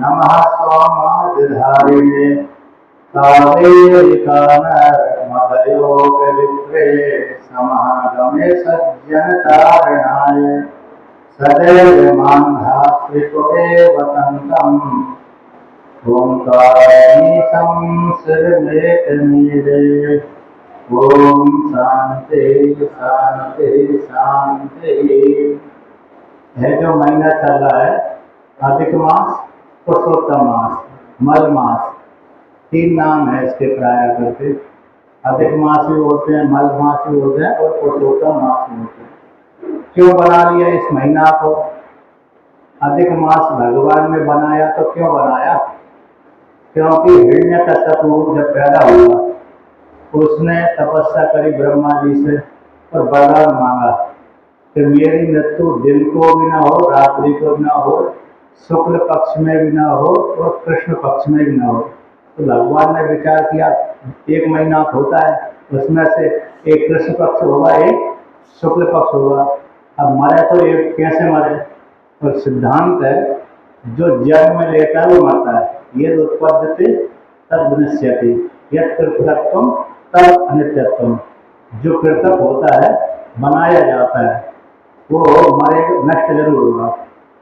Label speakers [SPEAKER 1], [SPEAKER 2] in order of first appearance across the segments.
[SPEAKER 1] नमः सोमाधिधारिणे कालेकानर्मदयोगविप्रे समागमे सज्जनतारणाय सदैव मान्धात्रिपुरे वसन्तम् ओंकारीशं शिरमेकनीरे। ओम शांति शांति शांति। है जो महीना चल रहा है अधिक मास, पुरुषोत्तम मास, मल मास, 3 नाम है इसके प्राय करके। अधिक मास भी होते हैं, मल मास भी होते हैं और पुरुषोत्तम मास भी होते हैं। क्यों बना लिया इस महीना को? अधिक मास भगवान ने बनाया तो क्यों बनाया? क्योंकि हिरण्यकश्यप जब पैदा हुआ उसने तपस्या करी ब्रह्मा जी से और वरदान मांगा कि मेरी मृत्यु दिन को भी ना हो, रात्रि को भी ना हो, शुक्ल पक्ष में भी ना हो और कृष्ण पक्ष में भी ना हो। तो भगवान ने विचार किया 1 महीना होता है, उसमें से एक कृष्ण पक्ष होगा, एक शुक्ल पक्ष होगा। अब मरे तो एक कैसे मरे? और सिद्धांत है जो जन्म में लेता है वो मरता है। ये उत्पद्यते तद विनश्यति यत् कृतत्वम तद अनित्यत्वम। जो कृतक होता है, बनाया जाता है, वो मरेगा, नष्ट जरूर होगा।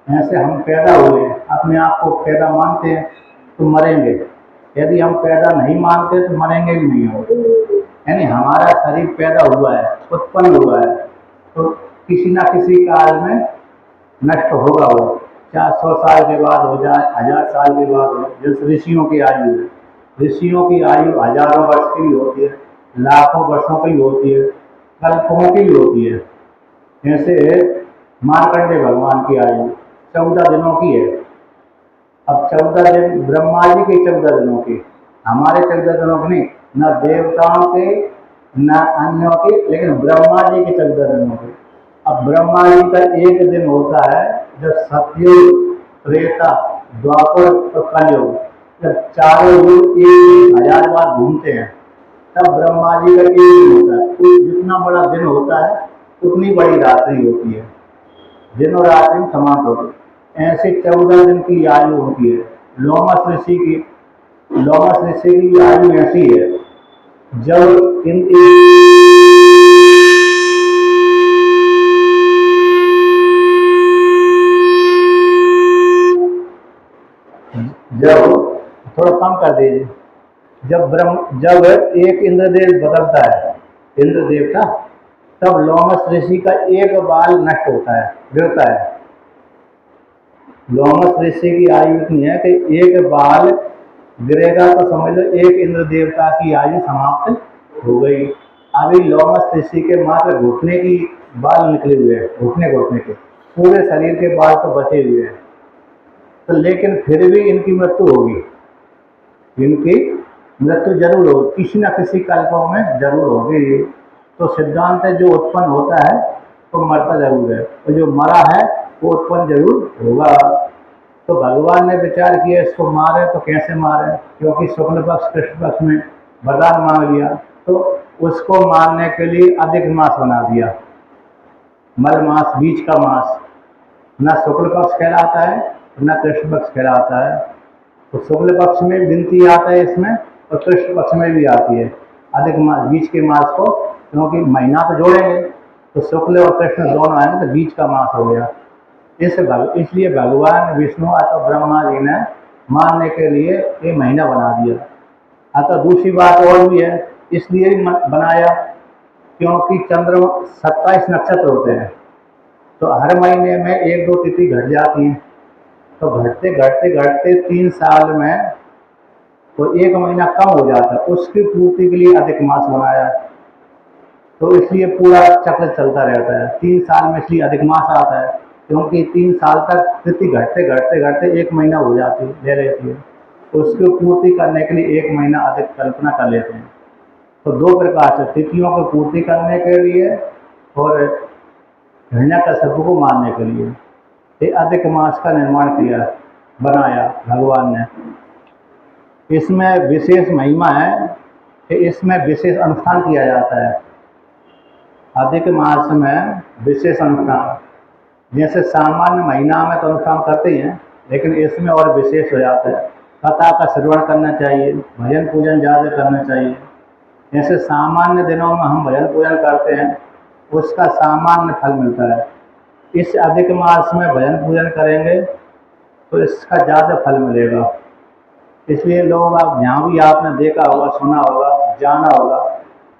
[SPEAKER 1] ऐसे हम पैदा हुए, अपने आप को पैदा मानते हैं तो मरेंगे। यदि हम पैदा नहीं मानते तो मरेंगे भी नहीं होंगे। यानी हमारा शरीर पैदा हुआ है, उत्पन्न हुआ है, तो किसी ना किसी काल में नष्ट होगा वो। चाहे 100 साल के बाद हो जाए, 1000 साल के बाद हो। जैसे ऋषियों की आयु है, ऋषियों की आयु हजारों वर्ष की भी होती है, लाखों वर्षों की होती है, कल्पों की भी होती है। जैसे मार्कंडेय भगवान की आयु 14 दिनों की है। अब 14 दिन ब्रह्मा जी के 14 दिनों की, हमारे 14 दिनों की नहीं, न देवताओं के न अन्यों के, लेकिन ब्रह्मा जी के 14 दिनों के। अब ब्रह्मा जी का एक दिन होता है जब सतयुग, त्रेता, द्वापर और कलयुग, जब चारों युग एक 1000 बार घूमते हैं, तब ब्रह्मा जी का एक दिन होता है। तो जितना बड़ा दिन होता है उतनी बड़ी रात्रि होती है, दिन और रात्रि समान होती है। ऐसे 14 दिन की आयु होती है। लोमस ऋषि की आयु ऐसी है, जब जब थोड़ा कम कर दीजिए, जब एक इंद्रदेव बदलता है, इंद्रदेव का, तब लोमस ऋषि का एक बाल नष्ट होता है, गिरता है। लोमस ऋषि की आयु इतनी है कि एक बाल गिरेगा तो समझ लो एक इंद्र देवता की आयु समाप्त हो गई। अभी लोमस ऋषि के मात्र घुटने की बाल निकले हुए हैं, घुटने के पूरे शरीर के बाल तो बचे हुए हैं। तो लेकिन फिर भी इनकी मृत्यु होगी, इनकी मृत्यु जरूर होगी, किसी न किसी कल्पों में जरूर होगी। तो सिद्धांत है जो उत्पन्न होता है तो मरता जरूर है, और जो मरा है वो उत्पन्न जरूर होगा। तो भगवान ने विचार किया इसको मारे तो कैसे मारे, क्योंकि शुक्ल पक्ष कृष्ण पक्ष में वरदान मांग लिया, तो उसको मारने के लिए अधिक मास बना दिया। मल मास, बीच का मास, न शुक्ल पक्ष कहलाता है न कृष्ण पक्ष कहलाता है। तो शुक्ल पक्ष में गिनती आता है इसमें, और कृष्ण पक्ष में भी आती है अधिक मास, बीच के मास को, क्योंकि महीना तो जोड़ेंगे तो शुक्ल और कृष्ण दोनों आएंगे तो बीच का मास हो गया। इसलिए भगवान विष्णु अथवा ब्रह्मा जी ने मानने के लिए ये महीना बना दिया। अतः दूसरी बात और भी है, इसलिए बनाया क्योंकि चंद्रमा 27 नक्षत्र होते हैं, तो हर महीने में 1-2 तिथि घट जाती हैं। तो घटते घटते घटते 3 साल में तो 1 महीना कम हो जाता है, उसकी पूर्ति के लिए अधिक मास बनाया। तो इसलिए पूरा चक्र चलता रहता है। 3 साल में इसलिए अधिक मास आता है, क्योंकि 3 साल तक तिथि घटते घटते घटते 1 महीना हो जाती है, ले लेती है। उसकी पूर्ति करने के लिए 1 महीना अधिक कल्पना कर लेते हैं। तो 2 प्रकार से तिथियों को पूर्ति करने के लिए और हिरण्यकश्यप को मारने के लिए ये अधिक मास का निर्माण किया, बनाया भगवान ने। इसमें विशेष महिमा है कि इसमें विशेष अनुष्ठान किया जाता है। अधिक मास में विशेष अनुष्ठान, जैसे सामान्य महीना में तो अनुष्ठान करते ही हैं, लेकिन इसमें और विशेष हो जाता है। कथा का श्रवण करना चाहिए, भजन पूजन ज़्यादा करना चाहिए। जैसे सामान्य दिनों में हम भजन पूजन करते हैं, उसका सामान्य फल मिलता है। इस अधिक मास में भजन पूजन करेंगे तो इसका ज़्यादा फल मिलेगा। इसलिए लोग आप जहाँ भी आपने देखा होगा, सुना होगा, जाना होगा,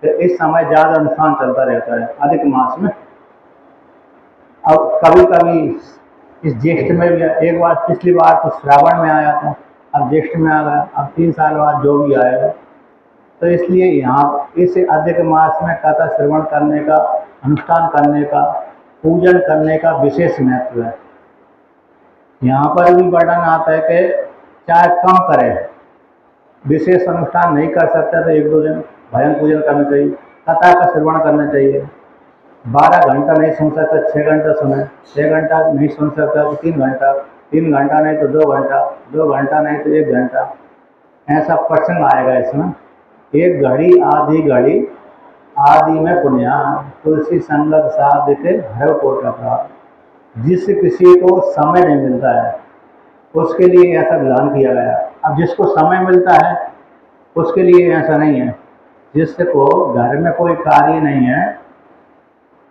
[SPEAKER 1] तो इस समय ज़्यादा अनुष्ठान चलता रहता है अधिक मास में। अब कभी कभी इस ज्येष्ठ में भी, एक बार पिछली बार तो श्रावण में आया था, अब ज्येष्ठ में आ गया, अब 3 साल बाद जो भी आएगा। तो इसलिए यहाँ इस अधिक मास में कथा श्रवण करने का, अनुष्ठान करने का, पूजन करने का विशेष महत्व है। यहाँ पर भी वर्णन आता है कि चाहे कम करें, विशेष अनुष्ठान नहीं कर सकता तो 1-2 दिन भजन पूजन करना चाहिए, कथा का श्रवण करना चाहिए। 12 घंटा नहीं सुन सकता 6 घंटा सुने, 6 घंटा नहीं सुन सकता तो 3 घंटा, 3 घंटा नहीं तो 2 घंटा, 2 घंटा नहीं तो 1 घंटा। ऐसा प्रसंग आएगा इसमें। एक घड़ी आधी घड़ी आदि में पुण्या, तुलसी संगत साधिके हर कोट अपराध। जिस किसी को समय नहीं मिलता है उसके लिए ऐसा विधान किया गया। अब जिसको समय मिलता है उसके लिए ऐसा नहीं है। जिसको घर में कोई कार्य नहीं है,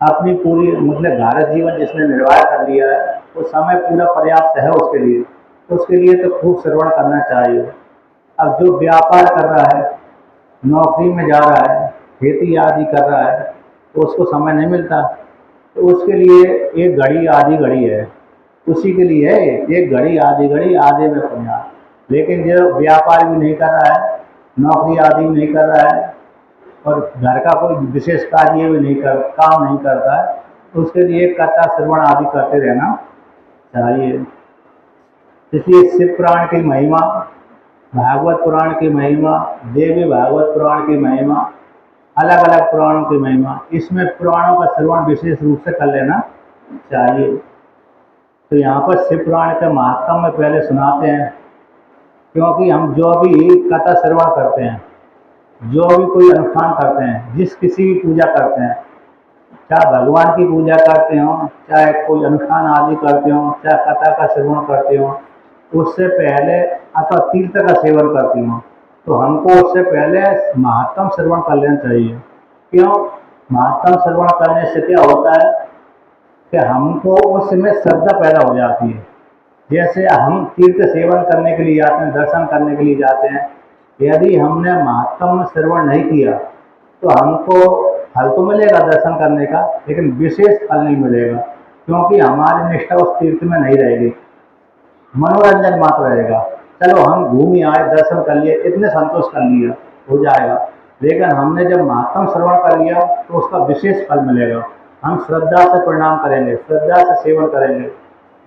[SPEAKER 1] अपनी पूरी मतलब घर जीवन जिसने निर्वाह कर लिया है, वो समय पूरा पर्याप्त है उसके लिए, तो उसके लिए तो खूब श्रवण करना चाहिए। अब जो व्यापार कर रहा है, नौकरी में जा रहा है, खेती आदि कर रहा है, तो उसको समय नहीं मिलता, तो उसके लिए एक घड़ी आधी घड़ी है, उसी के लिए है एक घड़ी आधी घड़ी आधे में पुण्य। लेकिन जो व्यापार भी नहीं कर रहा है, नौकरी आदि भी नहीं कर रहा है, और घर का कोई विशेष कार्य भी नहीं कर काम नहीं करता है, तो उसके लिए कथा श्रवण आदि करते रहना चाहिए। इसलिए शिव पुराण की महिमा, भागवत पुराण की महिमा, देवी भागवत पुराण की महिमा, अलग अलग पुराणों की महिमा, इसमें पुराणों का श्रवण विशेष रूप से कर लेना चाहिए। तो यहाँ पर शिव पुराण के महात्म में पहले सुनाते हैं, क्योंकि हम जो भी कथा श्रवण करते हैं, जो भी कोई अनुष्ठान करते हैं, जिस किसी भी पूजा करते हैं, चाहे भगवान की पूजा करते हो, चाहे कोई अनुष्ठान आदि करते हो, चाहे कथा का श्रवण करते हो, उससे पहले अथवा तीर्थ का सेवन करते हो, तो हमको उससे पहले महात्म श्रवण कर लेना चाहिए। क्यों? महात्म श्रवण करने से क्या होता है कि हमको उसमें श्रद्धा पैदा हो जाती है। जैसे हम तीर्थ सेवन करने के लिए जाते हैं, दर्शन करने के लिए जाते हैं, यदि हमने महात्म श्रवण नहीं किया तो हमको फल तो मिलेगा दर्शन करने का, लेकिन विशेष फल नहीं मिलेगा, क्योंकि हमारी निष्ठा उस तीर्थ में नहीं रहेगी, मनोरंजन मात्र रहेगा। चलो हम घूम आए, दर्शन कर लिए, इतने संतोष कर लिया, हो जाएगा। लेकिन हमने जब महात्म श्रवण कर लिया तो उसका विशेष फल मिलेगा। हम श्रद्धा से प्रणाम करेंगे, श्रद्धा से सेवन करेंगे,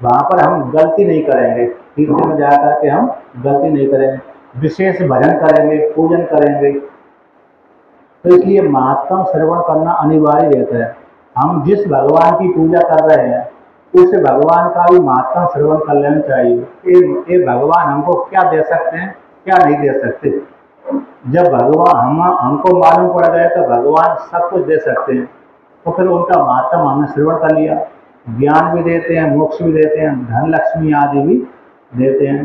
[SPEAKER 1] वहाँ पर हम गलती नहीं करेंगे, तीर्थ में जा करके हम गलती नहीं करेंगे, विशेष भजन करेंगे, पूजन करेंगे। तो इसलिए महात्म श्रवण करना अनिवार्य रहता है। हम जिस भगवान की पूजा कर रहे हैं उस भगवान का भी महात्म श्रवण कर लेना चाहिए। ये भगवान हमको क्या दे सकते हैं, क्या नहीं दे सकते। जब भगवान हमको मालूम पड़ गया तो भगवान सब कुछ दे सकते हैं, तो फिर उनका महात्म हमने श्रवण कर लिया। ज्ञान भी देते हैं, मोक्ष भी देते हैं, धन लक्ष्मी आदि भी देते हैं।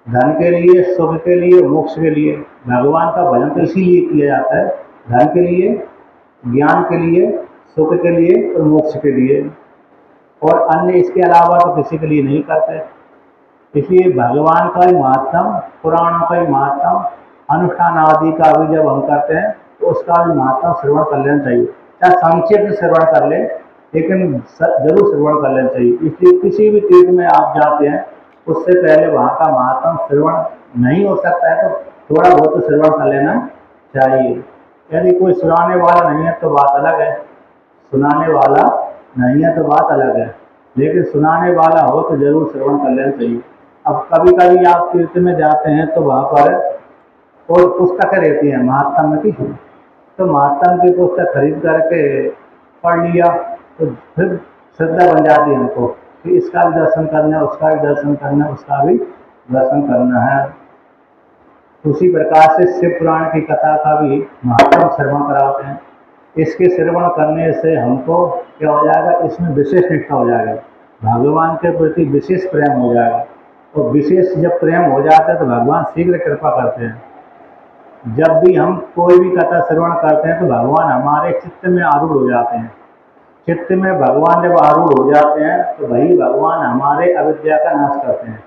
[SPEAKER 1] धन के लिए, सुख के लिए, मोक्ष के लिए भगवान का भजन तो इसीलिए किया जाता है, धन के लिए, ज्ञान के लिए, सुख के लिए और मोक्ष के लिए, और अन्य इसके अलावा तो किसी के लिए नहीं करते। इसलिए भगवान का ही महात्म, पुराणों का ही महात्म, अनुष्ठान आदि का भी जब हम करते हैं तो उसका भी महात्म श्रवण कर लेना चाहिए। चाहे संक्षेप में श्रवण कर ले, लेकिन जरूर श्रवण कर लेना चाहिए। इसलिए किसी भी तीर्थ में आप जाते हैं उससे पहले वहाँ का महात्म श्रवण नहीं हो सकता है तो थोड़ा बहुत श्रवण कर लेना चाहिए। यदि कोई सुनाने वाला नहीं है तो बात अलग है, सुनाने वाला नहीं है तो बात अलग है, लेकिन सुनाने वाला हो तो जरूर श्रवण कर लेना चाहिए। अब कभी कभी आप तीर्थ में जाते हैं तो वहाँ पर और पुस्तकें रहती हैं महात्म की, तो महात्म की पुस्तक खरीद करके पढ़ लिया तो फिर श्रद्धा बन जाती है हमको कि इसका भी दर्शन करना है, उसका भी दर्शन करना है, उसका भी दर्शन करना है। उसी प्रकार से शिव पुराण की कथा का भी महात्म श्रवण कराते हैं। इसके श्रवण करने से हमको क्या हो जाएगा, इसमें विशेष निष्ठा हो जाएगा, भगवान के प्रति विशेष प्रेम हो जाएगा। और विशेष जब प्रेम हो जाता है तो भगवान शीघ्र कृपा करते हैं। जब भी हम कोई भी कथा श्रवण करते हैं तो भगवान हमारे चित्त में आरूढ़ हो जाते हैं। चित्त में भगवान जब आरूढ़ हो जाते हैं तो भाई भगवान हमारे अविद्या का नाश करते हैं,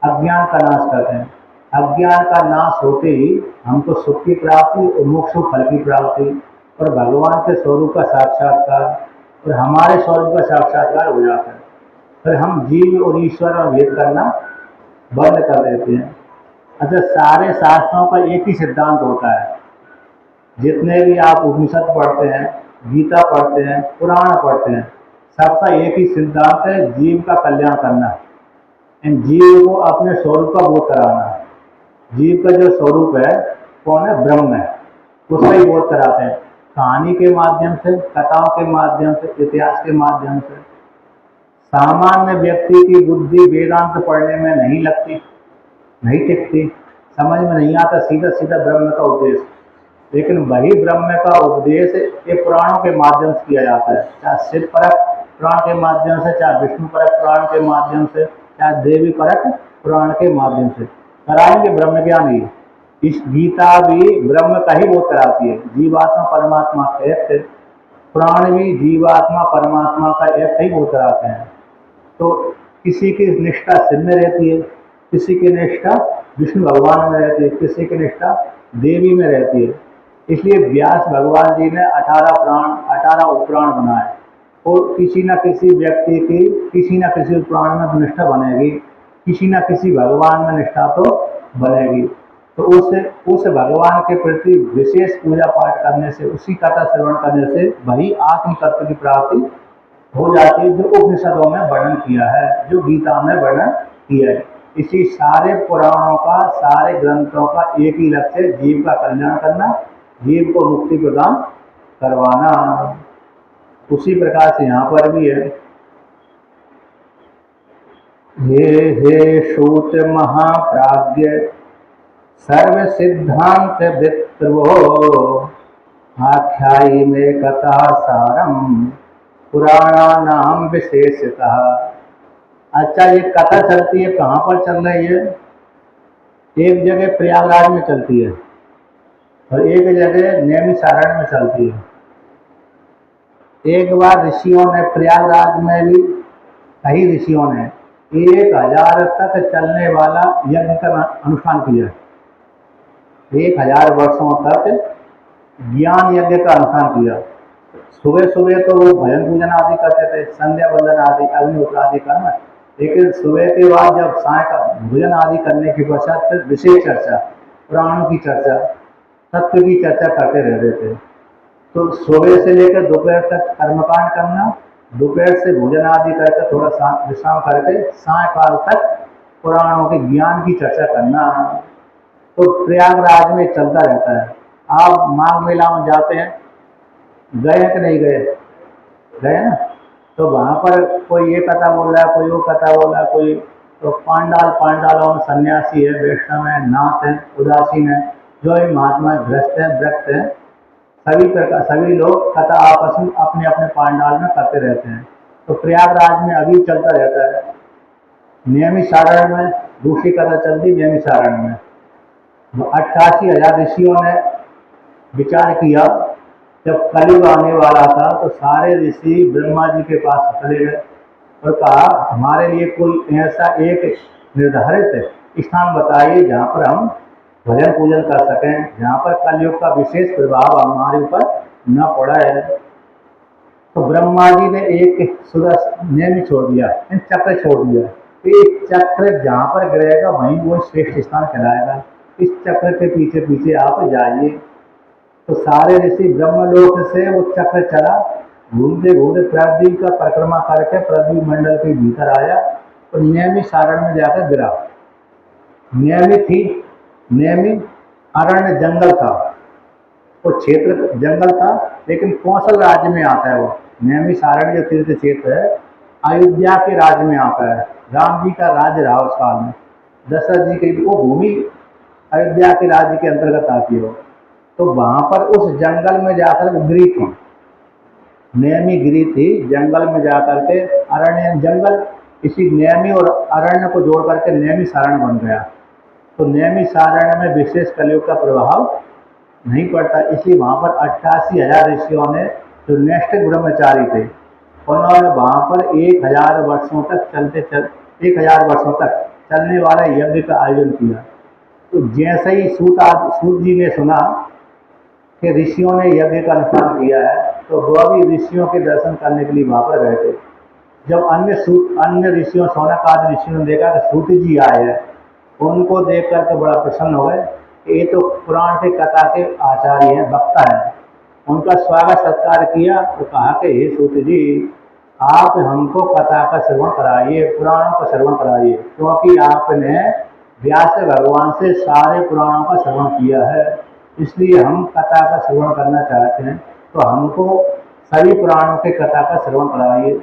[SPEAKER 1] अज्ञान का नाश करते हैं। अज्ञान का नाश होते ही हमको सुख की प्राप्ति और मोक्ष फल की प्राप्ति और भगवान के स्वरूप का साक्षात्कार और हमारे स्वरूप का साक्षात्कार हो जाता है। फिर हम जीव और ईश्वर में भेद करना बंद कर देते हैं। अच्छा, सारे शास्त्रों का एक ही सिद्धांत होता है। जितने भी आप उपनिषद पढ़ते हैं, गीता पढ़ते हैं, पुराण पढ़ते हैं, सबका एक ही सिद्धांत है, जीव का कल्याण करना, इन जीव को अपने स्वरूप का बोध कराना। जीव का जो स्वरूप है कौन है? ब्रह्म है, उसका ही बोध कराते हैं कहानी के माध्यम से, कथाओं के माध्यम से, इतिहास के माध्यम से। सामान्य व्यक्ति की बुद्धि वेदांत पढ़ने में नहीं लगती, नहीं टिकती, समझ में नहीं आता सीधा सीधा ब्रह्म का उपदेश। लेकिन वही ब्रह्म का उपदेश ये पुराणों के माध्यम से किया जाता है, चाहे शिव परक पुराण के माध्यम से, चाहे विष्णु परक पुराण के माध्यम से, चाहे देवी परक पुराण के माध्यम से कराएंगे ब्रह्म ज्ञान ही। इस गीता भी ब्रह्म का ही बोध कराती है, जीवात्मा परमात्मा का एक है। पुराण भी जीवात्मा परमात्मा का एक ही बोध कराते हैं। तो किसी की निष्ठा शिव में रहती है, किसी की निष्ठा विष्णु भगवान में रहती है, किसी की निष्ठा देवी में रहती है। इसलिए व्यास भगवान जी ने 18 प्राण 18 उपपुराण बनाए और किसी न किसी व्यक्ति की किसी न किसी उपपुराण में निष्ठा बनेगी, किसी न किसी भगवान में निष्ठा तो बनेगी। तो उस भगवान के प्रति विशेष पूजा पाठ करने से, उसी कथा श्रवण करने से वही आत्म तत्व की प्राप्ति हो जाती है, जो उपनिषदों में वर्णन किया है, जो गीता में वर्णन किया है। इसी सारे पुराणों का, सारे ग्रंथों का एक ही लक्ष्य है, जीव का कल्याण करना, जीव को मुक्ति प्रदान करवाना। उसी प्रकार से यहाँ पर भी है, हे सूत महाप्राज्य सर्व सिद्धांत वित्रवो आख्यायी में कथा सारम पुराणानाम विशेषतः। अच्छा, ये कथा चलती है कहाँ पर चल रही है? एक जगह प्रयागराज में चलती है और एक जगह नैमिषारण्य में चलती है। एक बार ऋषियों ने प्रयागराज में भी, कई ऋषियों ने 1000 तक चलने वाला यज्ञ का अनुष्ठान किया। 1000 वर्षों तक ज्ञान यज्ञ का अनुष्ठान किया। सुबह सुबह तो वो भजन पूजन आदि करते थे, संध्या बंदन आदि, अग्निहोत्र आदि करना। लेकिन सुबह के बाद जब सायकाल भोजन आदि करने के पश्चात फिर विशेष चर्चा, पुराणों की चर्चा, तत्व की चर्चा करते रहते थे। तो सुबह से लेकर दोपहर तक कर्मकांड करना, दोपहर से भोजन आदि करके थोड़ा विश्राम करके सायकाल तक पुराणों के ज्ञान की चर्चा करना। तो प्रयागराज में चलता रहता है। आप माघ मेला में जाते हैं, गए कि नहीं गए? गए ना? तो वहाँ पर कोई ये कथा बोल रहा है, कोई वो कथा बोल रहा है, कोई तो पांडालों में सन्यासी है, वैष्णव है, नाथ है, उदासीन है, जो भी महात्मा भ्रष्ट है, भ्रष्ट है, सभी प्रकार सभी लोग कथा आपस में अपने अपने पांडाल में करते रहते हैं। तो प्रयागराज में अभी चलता रहता है। नैमिषारण्य में दूसरी कथा चलती, नैमिषारण्य में 88,000 ऋषियों ने विचार किया। जब कलयुग आने वाला था तो सारे ऋषि ब्रह्मा जी के पास चले गए और कहा, हमारे लिए कोई ऐसा एक निर्धारित स्थान बताइए जहाँ पर हम भजन पूजन कर सकें, जहाँ पर कलयुग का विशेष प्रभाव हमारे ऊपर न पड़ा है। तो ब्रह्मा जी ने एक सुदर्शन नेम छोड़ दिया, चक्र छोड़ दिया। एक चक्र जहाँ पर गिरेगा वहीं वो श्रेष्ठ स्थान कहलाएगा। इस चक्र के पीछे पीछे आप जाइए। तो सारे ऋषि ब्रह्मलोक से वो चक्र चला, घूमते घूमते पृथ्वी का परिक्रमा करके पृथ्वी मंडल के भीतर आया और नैमिषारण्य में जाकर गिरा। नैमि अरण्य जंगल था, वो क्षेत्र जंगल था, लेकिन कौशल राज्य में आता है। वो नैमिषारण्य जो तीर्थ क्षेत्र है अयोध्या के राज्य में आता है। राम जी का राज्य रहा उस काल में, दशरथ जी की वो भूमि अयोध्या के राज्य के अंतर्गत आती है। तो वहां पर उस जंगल में जाकर गिरी थी, नैमी गिरी थी जंगल में जाकर के। अरण्य जंगल इसी नेमि और अरण्य को जोड़ करके नेमि सारण बन गया। तो नेमि सारण में विशेष कलयुग का प्रभाव नहीं पड़ता, इसलिए वहाँ पर 88,000 ऋषियों ने जो नैष्ठिक ब्रह्मचारी थे उन्होंने वहाँ पर 1,000 वर्षों तक 1,000 वर्षों तक चलने वाला यज्ञ का आयोजन किया। तो जैसे ही सूत जी ने सुना कि ऋषियों ने यज्ञ का अनुष्ठान किया है, तो वह भी ऋषियों के दर्शन करने के लिए वहाँ पर गए थे। जब अन्य ऋषियों, शौनक आदि ऋषियों ने देखा कि सूत जी आए हैं, उनको देख करके बड़ा प्रसन्न हो गए। ये तो पुराण के कथा के आचार्य हैं, वक्ता हैं। उनका स्वागत सत्कार किया तो कहा कि हे सूत जी, आप हमको कथा का श्रवण कराइए, पुराणों का श्रवण कराइए, क्योंकि आपने व्यास भगवान से सारे पुराणों का श्रवण किया है, इसलिए हम कथा का श्रवण करना चाहते हैं, तो हमको सभी पुराणों के कथा का श्रवण कराइए।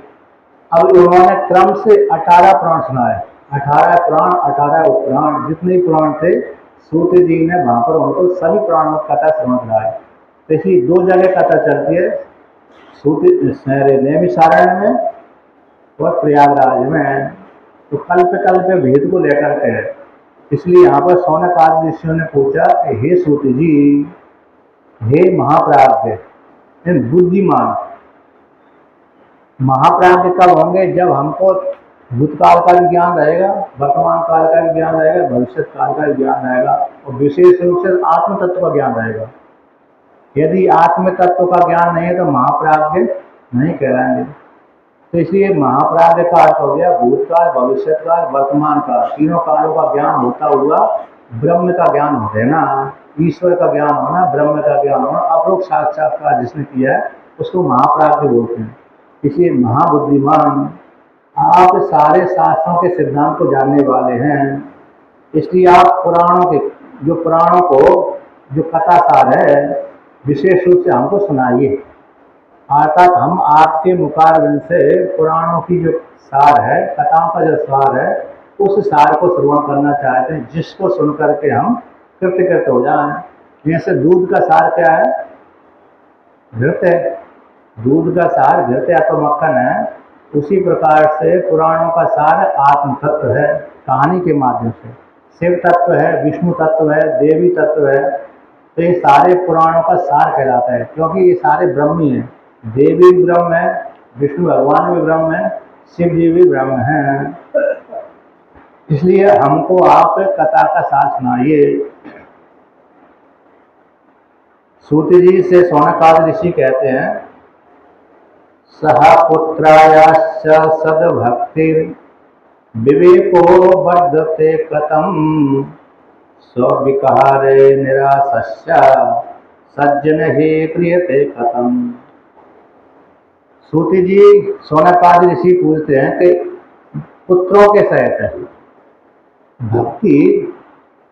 [SPEAKER 1] अब उन्होंने क्रम से 18 पुराण सुनाए, 18 पुराण, 18 उपपुराण, जितने पुराण थे सूत जी ने वहाँ पर उनको सभी पुराणों की कथा श्रवण कराए। तो इसलिए 2 जगह कथा चलती है, नैमिषारण्य में और प्रयागराज में। तो कल्प भेद को लेकर के है, इसलिए यहाँ पर शौनक आदि ऋषियों ने पूछा कि हे सूत जी, हे महाप्राज्ञ, बुद्धिमान, महाप्राज्ञ कब होंगे? जब हमको भूतकाल का भी ज्ञान रहेगा, वर्तमान काल का भी ज्ञान रहेगा, भविष्य काल का भी ज्ञान रहेगा, और विशेष रूप से आत्म तत्व का ज्ञान रहेगा। यदि आत्म तत्व का ज्ञान नहीं है तो महाप्राज्ञ नहीं कहलाएंगे। तो इसलिए महाप्राज्ञ का अर्थ हो गया भूतकाल, भविष्य काल, वर्तमान काल, तीनों कालों का ज्ञान होता हुआ ब्रह्म का ज्ञान हो ना, ईश्वर का ज्ञान होना, ब्रह्म का ज्ञान होना, अपरोक्ष साक्षात्कार जिसने किया है उसको महाप्राज्ञ बोलते हैं। इसलिए महाबुद्धिमान, आप सारे शास्त्रों के सिद्धांत को जानने वाले हैं, इसलिए आप पुराणों को जो कथा सार है विशेष रूप से हमको सुनाइए। अर्थात हम आपके मुखारविंद से पुराणों की जो सार है, कथाओं का जो सार है, उस सार को श्रवण करना चाहते हैं, जिसको सुन करके हम कृतकृत हो जाएं। जैसे दूध का सार क्या है? घृत। दूध का सार घृत या तो मक्खन है, उसी प्रकार से पुराणों का सार आत्म तत्व है, कहानी के माध्यम से। शिव तत्व है, विष्णु तत्व है, देवी तत्व है। तो ये सारे पुराणों का सार कहलाता है, क्योंकि ये सारे ब्रह्म ही हैं। देवी भी ब्रह्म है, विष्णु भगवान भी ब्रह्म है, शिव जी भी ब्रह्म है। इसलिए हमको आप कथा का सार सुनाइए। सूत जी से शौनकादि ऋषि कहते हैं, सह पुत्रायाश्च सद्भक्तिर् विवेको वर्धते कथम स्विकारे निराशस्य सज्जन ही क्रियते कथम। सूत जी शौनकादि ऋषि पूछते हैं कि पुत्रों के सहित भक्ति,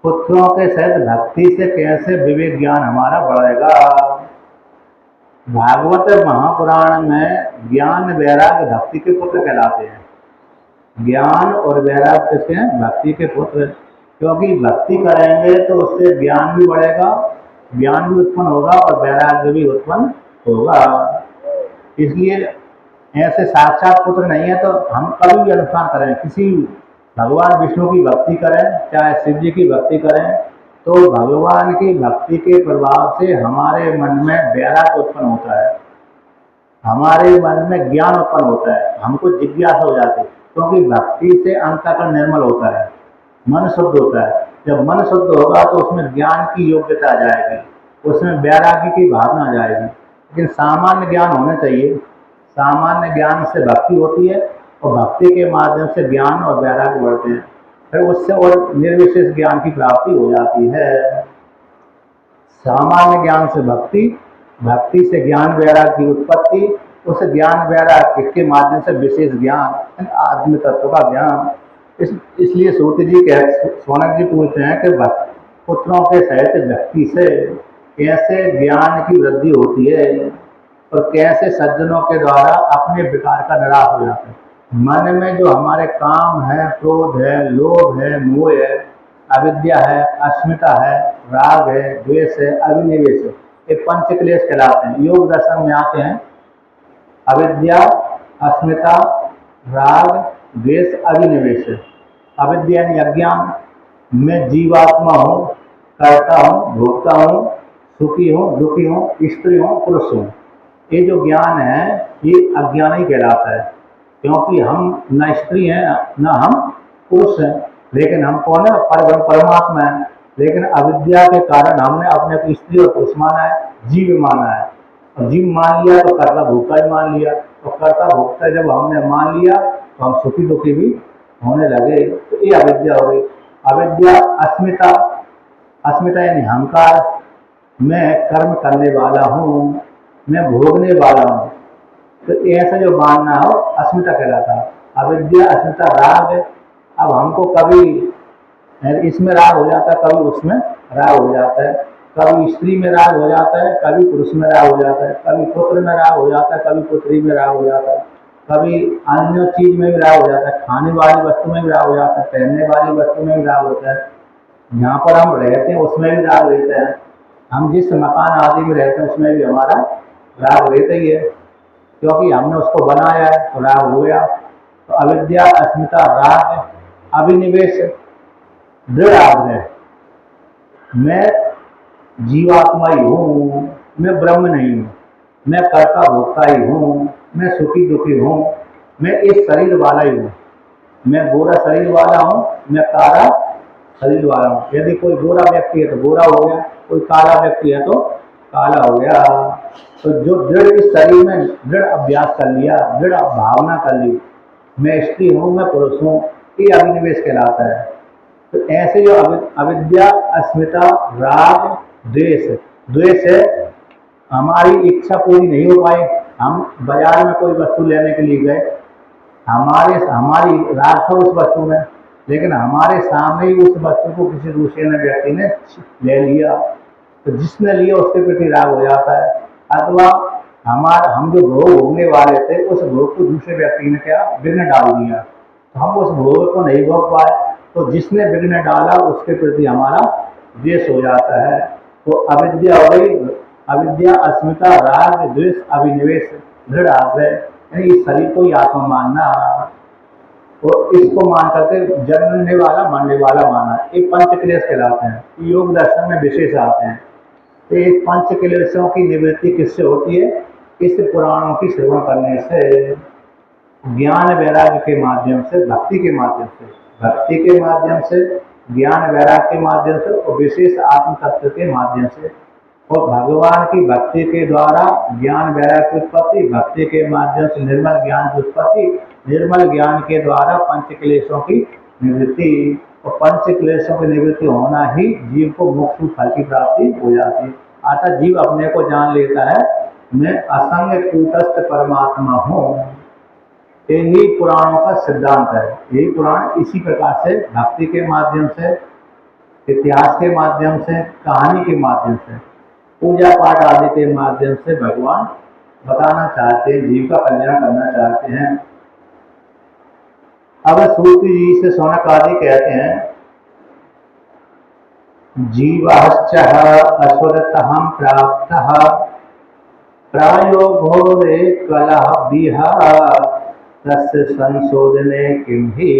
[SPEAKER 1] पुत्रों के सहित भक्ति से कैसे विवेक ज्ञान हमारा बढ़ेगा? भागवत महापुराण में ज्ञान वैराग्य भक्ति के पुत्र कहलाते हैं। ज्ञान और वैराग्य किसके हैं? भक्ति के पुत्र। क्योंकि भक्ति करेंगे तो उससे ज्ञान भी बढ़ेगा, ज्ञान भी उत्पन्न होगा और वैराग्य भी उत्पन्न होगा। इसलिए ऐसे साक्षात पुत्र नहीं है तो हम कभी भी अनुष्ठान करें, किसी भगवान विष्णु की भक्ति करें, चाहे शिव जी की भक्ति करें, तो भगवान की भक्ति के प्रभाव से हमारे मन में वैराग्य उत्पन्न होता है, हमारे मन में ज्ञान उत्पन्न होता है, हमको जिज्ञासा हो जाती है। क्योंकि भक्ति से अंतःकरण निर्मल होता है, मन शुद्ध होता है। जब मन शुद्ध होगा तो उसमें ज्ञान की योग्यता आ जाएगी, उसमें वैराग्य की भावना आ जाएगी। लेकिन सामान्य ज्ञान होना चाहिए, सामान्य ज्ञान से भक्ति होती है और भक्ति के माध्यम से ज्ञान और वैराग्य बढ़ते हैं, फिर उससे और निर्विशेष ज्ञान की प्राप्ति हो जाती है। सामान्य ज्ञान से भक्ति, भक्ति से ज्ञान वैराग्य की उत्पत्ति, उस ज्ञान वैराग्य के माध्यम से विशेष ज्ञान, आत्म तत्व का ज्ञान। इसलिए सूत जी शौनक जी पूछते हैं कि पुत्रों के सहित भक्ति से कैसे ज्ञान की वृद्धि होती है और कैसे सज्जनों के द्वारा अपने विकार का निराश हो जाता है। मन में जो हमारे काम है, क्रोध है, लोभ है, मोह है, अविद्या है, अस्मिता है, राग है, द्वेष है, अभिनिवेश है, ये पंच क्लेश कहलाते हैं। योग दर्शन में आते हैं अविद्या, अस्मिता, राग, द्वेष अभिनिवेश है। अविद्या यानी अज्ञान, मैं जीवात्मा हूँ, करता हूँ, भोगता हूँ, सुखी हूँ, दुखी हूँ, स्त्री हूँ, पुरुष हूँ। ये जो ज्ञान है ये अज्ञान ही कहलाता है, क्योंकि हम न स्त्री हैं न हम पुरुष हैं, लेकिन हम कौन है? परमात्मा है। लेकिन अविद्या के कारण हमने अपने को स्त्री और पुरुष माना है, जीव माना है। और जीव मान लिया तो कर्ता भोक्ता भी मान लिया, तो कर्ता भोक्ता जब हमने मान लिया तो हम सुखी दुखी भी होने लगे। तो ये अविद्या हो गई। अविद्या अस्मिता, अस्मिता यानी अहंकार, मैं कर्म करने वाला हूँ, मैं भोगने वाला हूँ। तो ऐसा जो मानना हो अस्मिता कहलाता है। अविद्या अस्मिता राग है। अब हमको कभी इसमें राग हो जाता है, कभी उसमें राग हो जाता है, कभी स्त्री में राग हो जाता है, कभी पुरुष में राग हो जाता है, कभी पुत्र में राग हो जाता है, कभी पुत्री में राग हो जाता है, कभी अन्य चीज में भी राग हो जाता है, खाने वाली वस्तु में भी राग हो जाता है, पहनने वाली वस्तु में भी राग होता है, यहाँ पर हम रहते हैं उसमें भी राग रहता है, हम जिस मकान आदि में रहते हैं उसमें भी हमारा राग रहता ही है, क्योंकि हमने उसको बनाया है तो राग हो गया। तो अविद्या अस्मिता राग, अभिनिवेश दृढ़ आग्रह, मैं जीवात्मा ही हूँ, मैं ब्रह्म नहीं हूँ, मैं कर्ता भोक्ता ही हूँ, मैं सुखी दुखी हूँ, मैं इस शरीर वाला ही हूँ, मैं गोरा शरीर वाला हूँ, मैं काला शरीर वाला हूँ। यदि कोई गोरा व्यक्ति है तो गोरा हो गया, कोई काला व्यक्ति है तो काला हो गया। तो जो दृढ़ इस शरीर में दृढ़ अभ्यास कर लिया, दृढ़ भावना कर ली, मैं स्त्री हूँ, मैं पुरुष हूँ, ये अभिनिवेश कहलाता है। तो ऐसे जो अविद्या अस्मिता राग द्वेष, द्वेष है हमारी इच्छा पूरी नहीं हो पाई, हम बाजार में कोई वस्तु लेने के लिए गए, हमारी राग था उस वस्तु में, लेकिन हमारे सामने ही उस वस्तु को किसी दूसरे व्यक्ति ने ले लिया, तो जिसने लिया उसके प्रति राग हो जाता है। अथवा हम जो भोग भोगने वाले थे उस भोग को दूसरे व्यक्ति ने क्या विघ्न डाल दिया, तो हम उस भोग को नहीं भोग पाए, तो जिसने विघ्न डाला उसके प्रति हमारा द्वेष हो जाता है। तो अविद्या हो गई, अविद्या अस्मिता राग द्वेष अभिनिवेश दृढ़ आग्रह, यानी इस शरीर को ही आत्मा मानना और इसको मान करके जन्मने वाला मरने वाला माना, ये पंच क्लेश कहलाते हैं। योग दर्शन में विशेष आते हैं। तो ये पंच क्लेशों की निवृत्ति किससे होती है? इस पुराणों की श्रवण करने से, ज्ञान वैराग्य के माध्यम से, भक्ति के माध्यम से, भक्ति के माध्यम से, ज्ञान वैराग्य के माध्यम से और विशेष आत्म तत्व के माध्यम से। और भगवान की भक्ति के द्वारा ज्ञान वैराग्य की उत्पत्ति, भक्ति के माध्यम से निर्मल ज्ञान की उत्पत्ति, निर्मल ज्ञान के द्वारा पंच क्लेशों की निवृत्ति, और पंच क्लेशों की निवृत्ति होना ही जीव को मोक्ष फल की प्राप्ति हो जाती है। अतः जीव अपने को जान लेता है, मैं असंग कूटस्थ परमात्मा हूँ। यही पुराणों का सिद्धांत है। यही पुराण इसी प्रकार से भक्ति के माध्यम से, इतिहास के माध्यम से, कहानी के माध्यम से, पूजा पाठ आदि के माध्यम से भगवान बताना चाहते हैं, जीव का कल्याण करना चाहते हैं। अब सूत जी से शौनक आदि कहते हैं, जीवाश्चः असुरतः प्राप्तः प्रायो घोरे कलह बिह तस्य संशोधने किं हि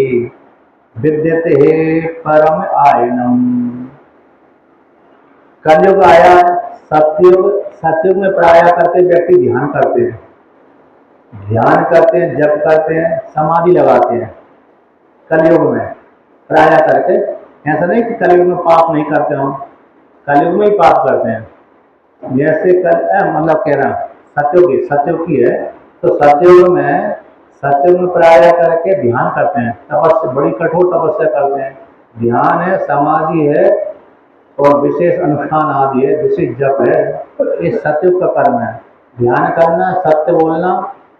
[SPEAKER 1] विद्यते परम आयनम। कलयुग आया, सतयुग में प्राय करके व्यक्ति ध्यान करते हैं, जप करते हैं, समाधि लगाते हैं। कलयुग में प्राय करके, ऐसा नहीं कि कलयुग में पाप नहीं करते हो, कलयुग में ही पाप करते हैं। जैसे मतलब कह रहा सतयुग की है, तो सतयुग में प्राय करके ध्यान करते हैं, तपस्या, बड़ी कठोर तपस्या करते हैं, ध्यान है, समाधि है और विशेष अनुष्ठान आदि है, विशेष जप है। ये सतयुग का कर्म है, ध्यान करना, सत्य बोलना,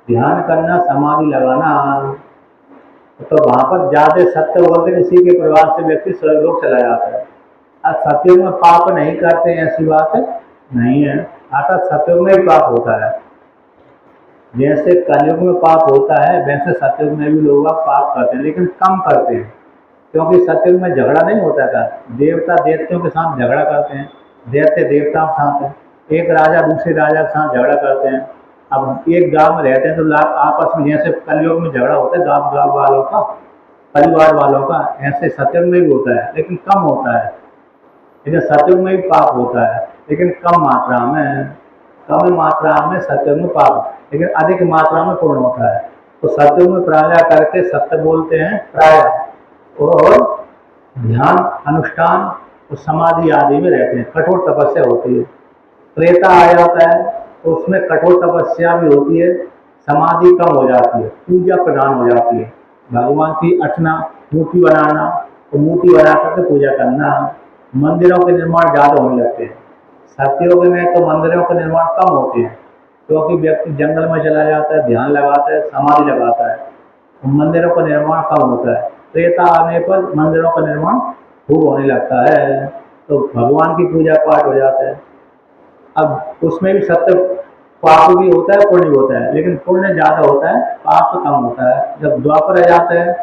[SPEAKER 1] ध्यान करना, समाधि लगाना। तो वहां पर ज्यादा सत्य बोलते हैं, इसी के प्रभाव से व्यक्ति स्वर्गलोक चला जाता है। अब सतयुग में पाप नहीं करते, ऐसी बात नहीं है। अर्थात सतयुग में ही पाप होता है। जैसे कलयुग में पाप होता है, वैसे सतयुग में भी लोग पाप करते हैं, लेकिन कम करते हैं, क्योंकि सतयुग में झगड़ा नहीं होता था। देवता देवताओं के साथ झगड़ा करते हैं, देवते देवताओं के साथ, एक राजा दूसरे राजा के साथ झगड़ा करते हैं, अब एक गांव में रहते हैं तो लोग आपस में जैसे कलयुग में झगड़ा होता है गांव गांव वालों का, परिवार वालों का, ऐसे सत्युग में भी होता है लेकिन कम होता है। लेकिन सत्युग में भी पाप होता है लेकिन कम मात्रा में, कम मात्रा में सत्युग में पाप, लेकिन अधिक मात्रा में पूर्ण होता है। तो सत्युग में प्राया करके सत्य बोलते हैं प्राय, और ध्यान अनुष्ठान और समाधि आदि में रहते हैं, कठोर तपस्या होती है। त्रेता आ जाता है तो उसमें कठोर तपस्या भी होती है, समाधि कम हो जाती है, पूजा प्रधान हो जाती है। भगवान की अर्चना, मूर्ति बनाना, तो मूर्ति बना करके पूजा करना, मंदिरों के निर्माण ज़्यादा होने लगते हैं। सत्युग में तो मंदिरों के निर्माण कम होते हैं क्योंकि व्यक्ति जंगल में चला जाता है, ध्यान लगाता है, समाधि लगाता है, तो मंदिरों का निर्माण कम होता है। त्रेता आने पर मंदिरों का निर्माण खूब होने लगता है, तो भगवान की पूजा पाठ हो जाता है। अब उसमें भी सत्य पाप भी होता है, पुण्य भी होता है, लेकिन पुण्य ज़्यादा होता है, पाप कम होता है। जब द्वापर आ जाता है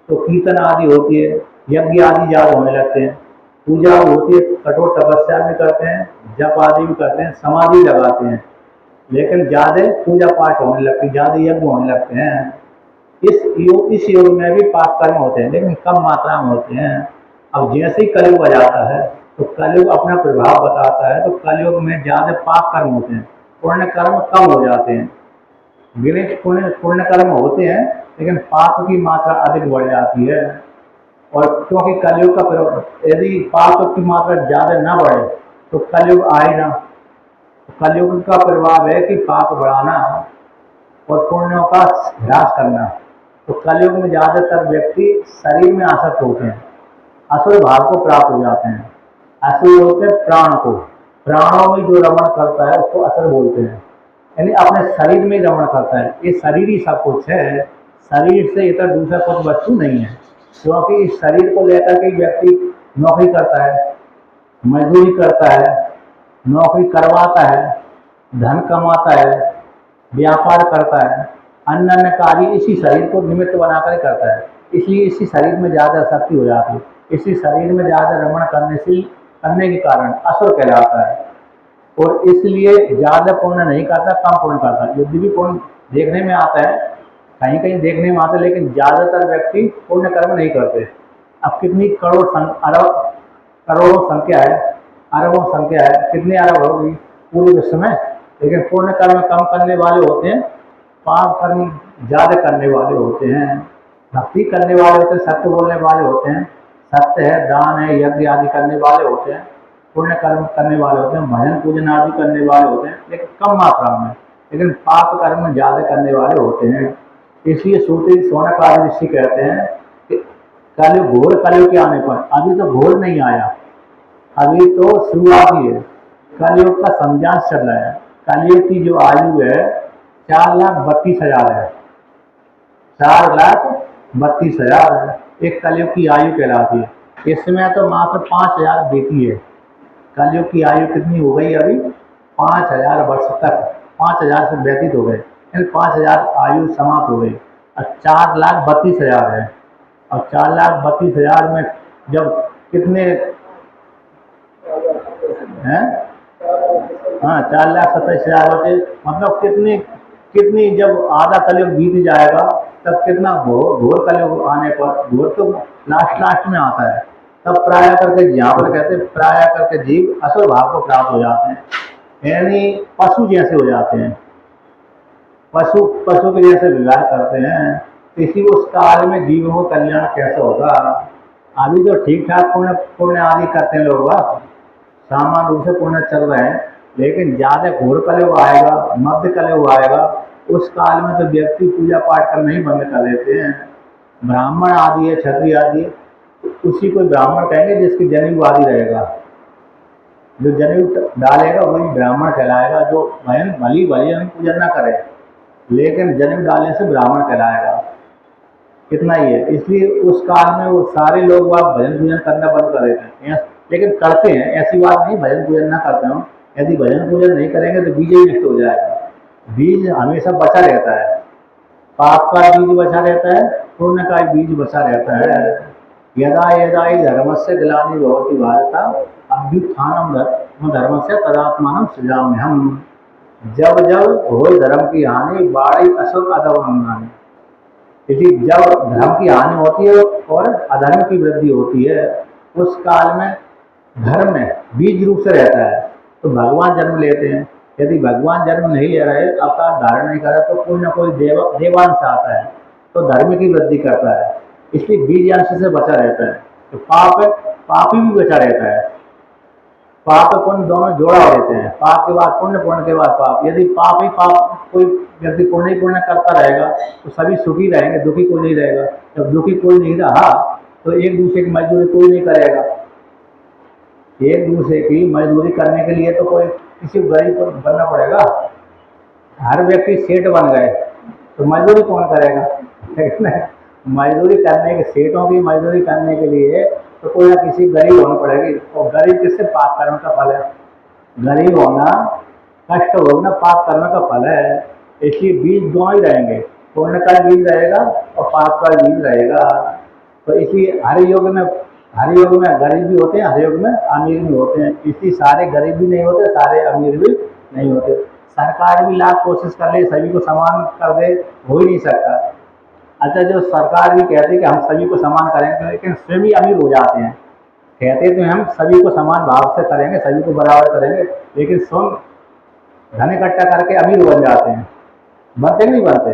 [SPEAKER 1] तो कीर्तन आदि होती है, यज्ञ आदि ज़्यादा होने लगते हैं, पूजा होती है, कठोर तपस्या भी करते हैं, जप आदि भी करते हैं, समाधि लगाते हैं, लेकिन ज़्यादा पूजा पाठ होने लगती है, ज़्यादा यज्ञ होने लगते हैं। इस युग में भी पाप कर्म होते हैं लेकिन कम मात्रा में होते हैं। अब जैसे ही कलयुग आ जाता है तो कलयुग अपना प्रभाव बताता है, तो कलयुग में ज़्यादा पाप कर्म होते हैं, पुण्य कर्म कम हो जाते हैं। गिने पुण्य पुण्य कर्म होते हैं लेकिन पाप की मात्रा अधिक बढ़ जाती है। और क्योंकि कलयुग का यदि पाप की मात्रा ज़्यादा न बढ़े तो कलयुग आए ना। कलयुग का प्रभाव है कि पाप बढ़ाना और पुण्यों का ह्रास करना। तो कलयुग में ज़्यादातर व्यक्ति शरीर में आसक्त होते हैं, असुर भाव को प्राप्त हो जाते हैं। असुर होते हैं प्राण को, प्राणों में जो रमण करता है उसको असुर बोलते हैं, यानी अपने शरीर में रमण करता है। ये शरीर ही सब कुछ है, शरीर से इतर दूसरा कुछ वस्तु नहीं है। क्योंकि इस शरीर को लेकर के व्यक्ति नौकरी करता है, मजदूरी करता है, नौकरी करवाता है, धन कमाता है, व्यापार करता है, अन्य अन्य कार्य इसी शरीर को निमित्त बनाकर करता है। इसलिए इसी शरीर में ज़्यादा शक्ति हो जाती है, इसी शरीर में ज़्यादा रमण करने के कारण असुर कहलाता है। और इसलिए ज़्यादा पुण्य नहीं करता, कम पुण्य करता है। यदि भी पुण्य देखने में आता है, कहीं कहीं देखने में आता है, लेकिन ज़्यादातर व्यक्ति पुण्य कर्म नहीं करते। अब कितनी अरब करोड़ों संख्या है, अरबों संख्या है, कितनी अरब होगी पूरे विश्व में, लेकिन पुण्य कर्म कम करने वाले होते हैं, पाप कर्म ज़्यादा करने वाले होते हैं। भक्ति करने वाले होते हैं, सत्य बोलने वाले होते हैं, सत्य है, दान है, यज्ञ आदि करने वाले होते हैं, पुण्य कर्म करने वाले होते हैं, भजन पूजन आदि करने वाले होते हैं, लेकिन कम मात्रा में, लेकिन पाप कर्म ज़्यादा करने वाले होते हैं। इसलिए सूत्री सोनक आदि ऋषि कहते हैं कि कलयुग, घोर कलयुग के आने पर, अभी तो घोर नहीं आया, अभी तो शुरुआत ही है, कलयुग का संज्ञान चल रहा है। कलयुग की जो आयु है 4,32,000 है, 4,32,000 है, एक कलयुग की आयु कहलाती है। इसमें तो मात्र 5,000 बीती है। कलयुग की आयु कितनी हो गई अभी? 5,000 वर्ष तक, 5,000 से व्यतीत हो गए, यानी 5,000 आयु समाप्त हो गई। और 4,32,000 है, और 4,32,000 में जब कितने हैं? हाँ, 4,27,000 होते, मतलब कितनी कितनी जब आधा कलयुग बीत जाएगा तब कितना घोर घोर कलयुग आने पर, घोर तो लास्ट लास्ट में आता है, तब प्राय करके, यहाँ पर कहते हैं प्राय करके जीव असुर भाव को प्राप्त हो जाते हैं, यानी पशु जैसे हो जाते हैं, पशु पशु के जैसे व्यवहार करते हैं। इसी उस काल में जीवों को कल्याण कैसे होगा? अभी तो ठीक ठाक पुण्य पुण्य आदि करते हैं लोग, सामान्य रूप से पुण्य चल रहे हैं, लेकिन ज़्यादा घोर कलयुग आएगा, मध्य कलयुग आएगा, उस काल में तो व्यक्ति पूजा पाठ करना ही बंद कर देते हैं। ब्राह्मण आदि है, क्षत्रिय आदि है, उसी को ब्राह्मण कहेंगे जिसकी जनेऊ आदि रहेगा, जो जनेऊ डालेगा वही ब्राह्मण कहलाएगा। जो भली भली पूजन न करे लेकिन जनेऊ डालने से ब्राह्मण कहलाएगा, कितना ही है। इसलिए उस काल में वो सारे लोग वहाँ भजन पूजन करना बंद कर देते हैं, लेकिन करते हैं, ऐसी बात नहीं भजन पूजन ना करते हो। यदि भजन पूजन नहीं करेंगे तो बीज ही नष्ट हो जाएगा। बीज हमेशा बचा रहता है, पाप का बीज बचा रहता है, पुण्य का बीज बचा रहता है। यदा यदा ही धर्म से ग्लानि भवति भारत अभ्युत्थानम धर्म से तदात्मानं सृजाम्यहम्। जब जब हो धर्म की हानि बाड़ी असुर अधर्म अनुमानी। इसलिए जब धर्म की हानि होती है और अधर्म की वृद्धि होती है, उस काल में धर्म में बीज रूप से रहता है, तो भगवान जन्म लेते हैं। यदि भगवान जन्म नहीं ले रहे, अवतार धारण नहीं कर रहे, तो कोई ना कोई देवांश आता है, तो धर्म की वृद्धि करता है। इसलिए बीज अंश से बचा रहता है। तो पापी भी बचा रहता है। पाप पुण्य दोनों जोड़ा रहते हैं। पाप के बाद पुण्य, पुण्य के बाद पाप। यदि पाप ही पाप, कोई व्यक्ति पुण्य ही पुण्य करता रहेगा तो सभी सुखी रहेंगे, दुखी कोई नहीं रहेगा। जब दुखी कोई नहीं रहा तो एक दूसरे की मजदूरी कोई नहीं करेगा। एक दूसरे की मजदूरी करने के लिए तो कोई किसी गरीब को बनना पड़ेगा। हर व्यक्ति सेठ बन गए तो मजदूरी कौन करेगा? लेकिन मजदूरी करने के, सेठों की मजदूरी करने के लिए तो कोई ना किसी गरीब होना पड़ेगी। और गरीब किससे? पाप कर्म का फल है। गरीब होना, कष्ट भोगना पाप कर्म का फल है। इसलिए बीज दोनों ही रहेंगे, पुण्य का बीज रहेगा और पाप का बीज रहेगा। तो इसलिए हर युग में गरीब भी होते हैं, हर युग में अमीर भी होते हैं। इसलिए सारे गरीब भी नहीं होते, सारे अमीर भी नहीं होते। सरकार भी लाख कोशिश कर ले सभी को समान कर दे, हो ही नहीं सकता। अच्छा, जो सरकार भी कहती है कि हम सभी को समान करेंगे, लेकिन स्वयं ही अमीर हो जाते हैं। कहते तो हम सभी को समान भाव से करेंगे, सभी को बराबर करेंगे, लेकिन स्वयं धन इकट्ठा करके अमीर बन जाते हैं। बनते नहीं बनते?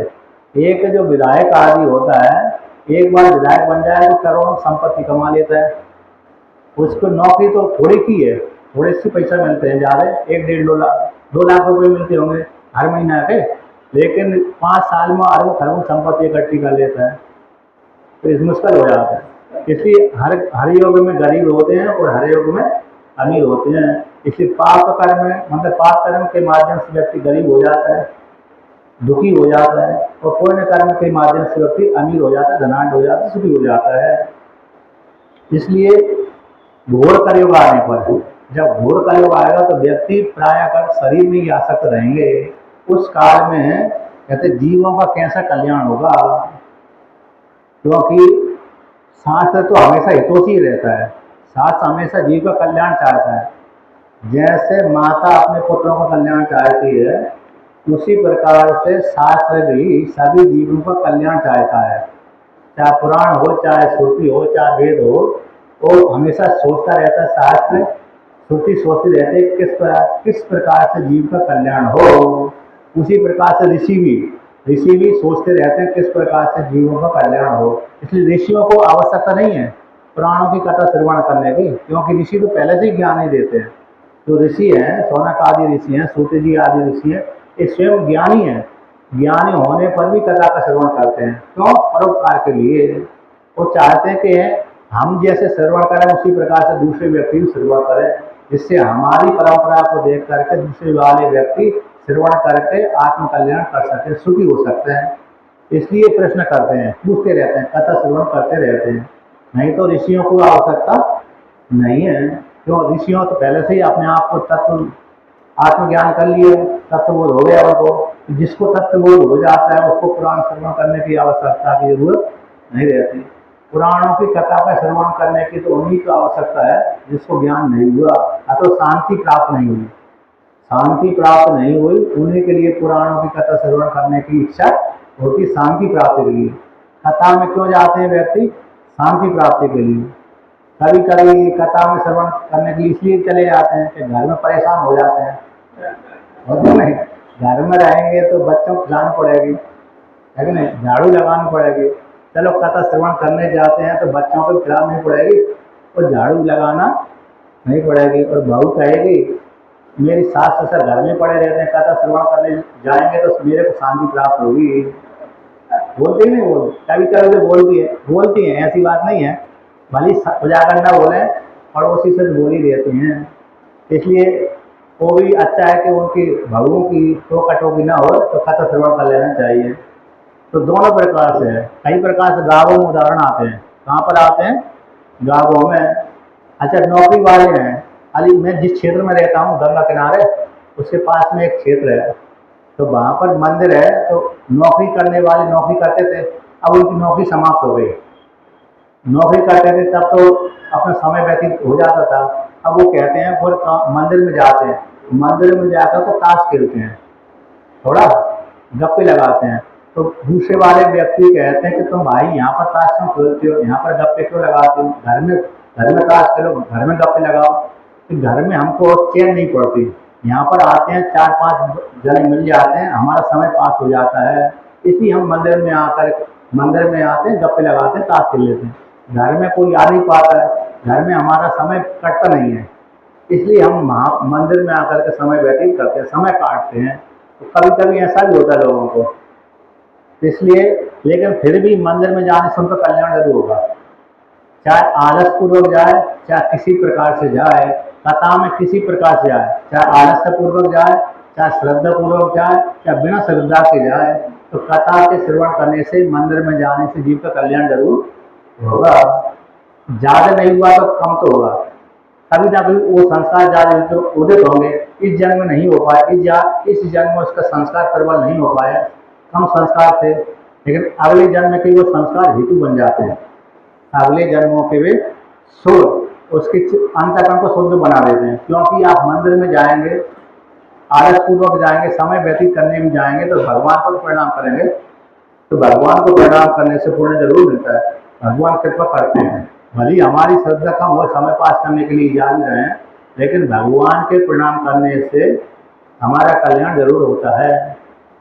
[SPEAKER 1] एक जो विधायक आदि होता है, एक बार विधायक बन जाए तो करोड़ों संपत्ति कमा लेता है। उसको नौकरी तो थोड़ी की है, थोड़े से पैसा मिलते हैं, ज़्यादा 1-1.5-2 लाख 2 लाख रुपए मिलते होंगे हर महीना के, लेकिन 5 साल में अरबों खरबों संपत्ति इकट्ठी कर लेता है। तो इस मुश्किल हो जाता है। इसलिए हर युग में गरीब होते हैं और हर युग में अमीर होते हैं। इसलिए पाप कर्म मतलब पाप कर्म के माध्यम से व्यक्ति गरीब हो जाता है, दुखी हो जाता है, और पुण्य कर्म के माध्यम से व्यक्ति अमीर हो जाता है, धनाढ्य हो जाता है, सुखी हो जाता है। इसलिए घोर कलयुग आने पर, जब घोर कलयुग आएगा तो व्यक्ति प्राय कर शरीर में ही आसक्त रहेंगे। उस काल में कहते जीवों का कैसा कल्याण होगा, क्योंकि शास्त्र तो हमेशा हितोषी रहता है। शास्त्र हमेशा जीव का कल्याण चाहता है। जैसे माता अपने पुत्रों का कल्याण चाहती है, उसी प्रकार से शास्त्र भी सभी जीवों का कल्याण चाहता है। चाहे पुराण हो, चाहे श्रुति हो, चाहे वेद हो, वो हमेशा सोचता रहता है। शास्त्र श्रुति सोचती रहती है किस प्रकार से जीव का कल्याण हो। उसी प्रकार से ऋषि भी सोचते रहते हैं किस प्रकार से जीवों का कल्याण हो। इसलिए ऋषियों को आवश्यकता नहीं है पुराणों की कथा श्रवण करने की, क्योंकि ऋषि तो पहले से ही ज्ञान ही देते हैं। जो ऋषि हैं, सौनक आदि ऋषि हैं, सूत जी आदि ऋषि हैं, ये स्वयं ज्ञानी हैं। ज्ञानी होने पर भी कथा का श्रवण करते हैं। क्यों? परोपकार के लिए। वो चाहते हैं कि हम जैसे श्रवण करें उसी प्रकार से दूसरे व्यक्ति भी श्रवण करें, जिससे हमारी परंपरा को देख करके दूसरे वाले व्यक्ति श्रवण करके आत्म कल्याण कर सके, सुखी हो सकते हैं। इसलिए प्रश्न करते हैं, पूछते रहते हैं, कथा श्रवण करते रहते हैं। नहीं तो ऋषियों को आवश्यकता नहीं है। क्यों? ऋषियों तो पहले से ही अपने आप को तत्व आत्मज्ञान कर लिए, तत्वबोध हो गया उनको। जिसको तत्वबोध हो जाता है उसको पुराण श्रवण करने की आवश्यकता की जरूरत नहीं रहती। पुराणों की कथा का श्रवण करने की तो उन्हीं को आवश्यकता है जिसको ज्ञान नहीं हुआ अथवा शांति प्राप्त नहीं हुई। शांति प्राप्त नहीं हुई उन्हीं के लिए पुराणों की कथा श्रवण करने की इच्छा होती, शांति प्राप्ति के लिए। कथा में क्यों जाते हैं व्यक्ति? शांति प्राप्ति के लिए। कभी कभी कथा में श्रवण करने के लिए इसलिए चले जाते हैं कि घर में परेशान हो जाते हैं। होते नहीं, घर में रहेंगे तो बच्चों को जान पड़ेगी, है कि नहीं, झाड़ू लगानी पड़ेगी। चलो कथा श्रवण करने जाते हैं तो बच्चों को खिलाफ नहीं पड़ेगी और झाड़ू लगाना नहीं पड़ेगी। और बहू कहेगी मेरी सास ससुर घर में पड़े रहते हैं, कथा श्रवण करने जाएंगे तो मेरे को शांति प्राप्त होगी। बोलती नहीं? कभी कभी तो बोलती हैं, ऐसी बात नहीं है। भले उजागर ना बोले, पड़ोसी से बोल ही देती हैं। इसलिए वो भी अच्छा है कि उनकी बहुओं की तो कटौती ना हो तो कथा श्रवण कर लेना चाहिए। तो दोनों प्रकार से है। कई प्रकार से गाँवों में उदाहरण आते हैं। कहाँ पर आते हैं? गाँवों में। अच्छा, नौकरी वाले हैं। अली मैं जिस क्षेत्र में रहता हूँ गंगा किनारे, उसके पास में एक क्षेत्र है, तो वहाँ पर मंदिर है। तो नौकरी करने वाले नौकरी करते थे, अब उनकी नौकरी समाप्त हो गई। नौकरी करते थे तब तो अपना समय व्यतीत हो जाता था। अब वो कहते हैं फिर मंदिर में जाते हैं, मंदिर में जाकर तो ताश खेलते हैं। थोड़ा गप्पे लगाते हैं। तो दूसरे वाले व्यक्ति कहते हैं कि तुम भाई यहाँ पर ताश क्यों खेलते हो, यहाँ पर गप्पे क्यों लगाते हो, घर में ताश खेलो, घर में गप्पे लगाओ। कि घर में हमको चैन नहीं पड़ती, यहाँ पर आते हैं 4-5 जने मिल जाते हैं, हमारा समय पास हो जाता है, इसलिए हम मंदिर में आते हैं, गप्पे लगाते हैं, ताश खेल लेते हैं। घर में कोई आ नहीं पाता है, घर में हमारा समय कटता नहीं है, इसलिए हम मंदिर में आकर के समय व्यतीत करते हैं, समय काटते हैं। तो कभी कभी ऐसा भी होता है लोगों को, इसलिए लेकिन फिर भी मंदिर में जाने से उनका कल्याण जरूर होगा। चाहे आलस पूर्वक जाए, चाहे किसी प्रकार से जाए, कथा में किसी प्रकार से जाए, चाहे आलस्य पूर्वक जाए, चाहे श्रद्धा पूर्वक जाए, चाहे बिना श्रद्धा के जाए, तो कथा के श्रवण करने से, मंदिर में जाने से जीव का कल्याण जरूर होगा। ज्यादा नहीं हुआ तो कम तो होगा, कभी ना कभी वो संस्कार ज्यादा तो उदित होंगे। इस जन्म में नहीं हो पाए, इस जन्म में उसका संस्कार प्रबल नहीं हो पाया, कम संस्कार थे, लेकिन अगले जन्म के वो संस्कार हेतु बन जाते हैं। अगले जन्मों के वे शुद्ध उसके अंतःकरण को शुद्ध बना देते हैं। क्योंकि आप मंदिर में जाएंगे, आलस पूर्वक जाएंगे, समय व्यतीत करने में जाएंगे, तो भगवान को प्रणाम करेंगे, तो भगवान को प्रणाम करने से पुण्य जरूर मिलता है, भगवान कृपा करते हैं। भली हमारी श्रद्धा कम हो, समय पास करने के लिए जा रहे हैं, लेकिन भगवान के प्रणाम करने से हमारा कल्याण जरूर होता है।